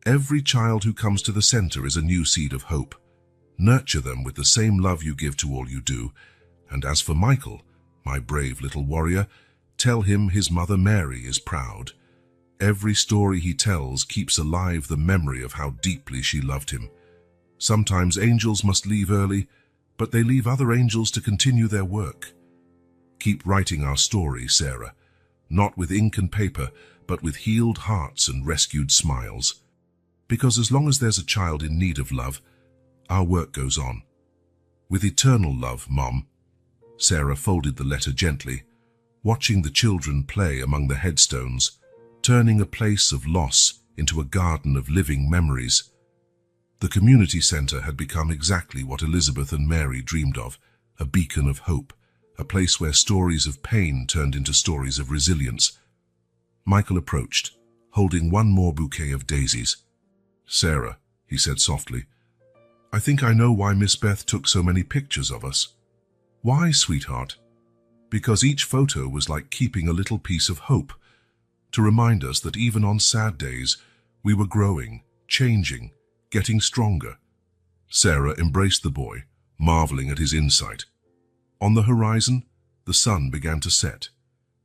Every child who comes to the center is a new seed of hope. Nurture them with the same love you give to all you do. And as for Michael, my brave little warrior, tell him his mother Mary is proud. Every story he tells keeps alive the memory of how deeply she loved him. Sometimes angels must leave early, but they leave other angels to continue their work. Keep writing our story, Sarah, not with ink and paper, but with healed hearts and rescued smiles. Because as long as there's a child in need of love, our work goes on. With eternal love, Mom. Sarah folded the letter gently, watching the children play among the headstones, turning a place of loss into a garden of living memories. The community center had become exactly what Elizabeth and Mary dreamed of, a beacon of hope, a place where stories of pain turned into stories of resilience. Michael approached, holding one more bouquet of daisies. Sarah, he said softly, I think I know why Miss Beth took so many pictures of us. Why, sweetheart? Because each photo was like keeping a little piece of hope, to remind us that even on sad days, we were growing, changing, getting stronger. Sarah embraced the boy, marveling at his insight. On the horizon, the sun began to set,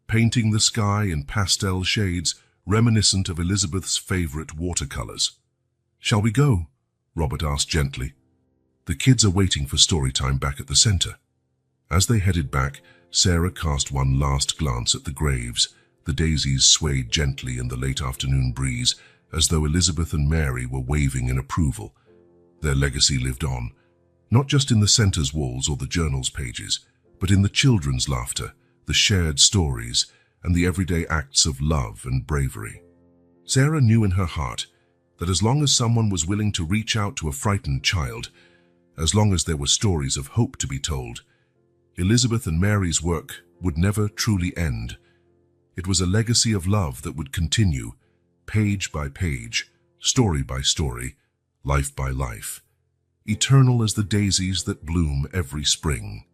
painting the sky in pastel shades reminiscent of Elizabeth's favorite watercolors. Shall we go? Robert asked gently. The kids are waiting for story time back at the center. As they headed back, Sarah cast one last glance at the graves. The daisies swayed gently in the late afternoon breeze, as though Elizabeth and Mary were waving in approval. Their legacy lived on, not just in the center's walls or the journal's pages, but in the children's laughter, the shared stories, and the everyday acts of love and bravery. Sarah knew in her heart that as long as someone was willing to reach out to a frightened child, as long as there were stories of hope to be told, Elizabeth and Mary's work would never truly end. It was a legacy of love that would continue, page by page, story by story, life by life, eternal as the daisies that bloom every spring.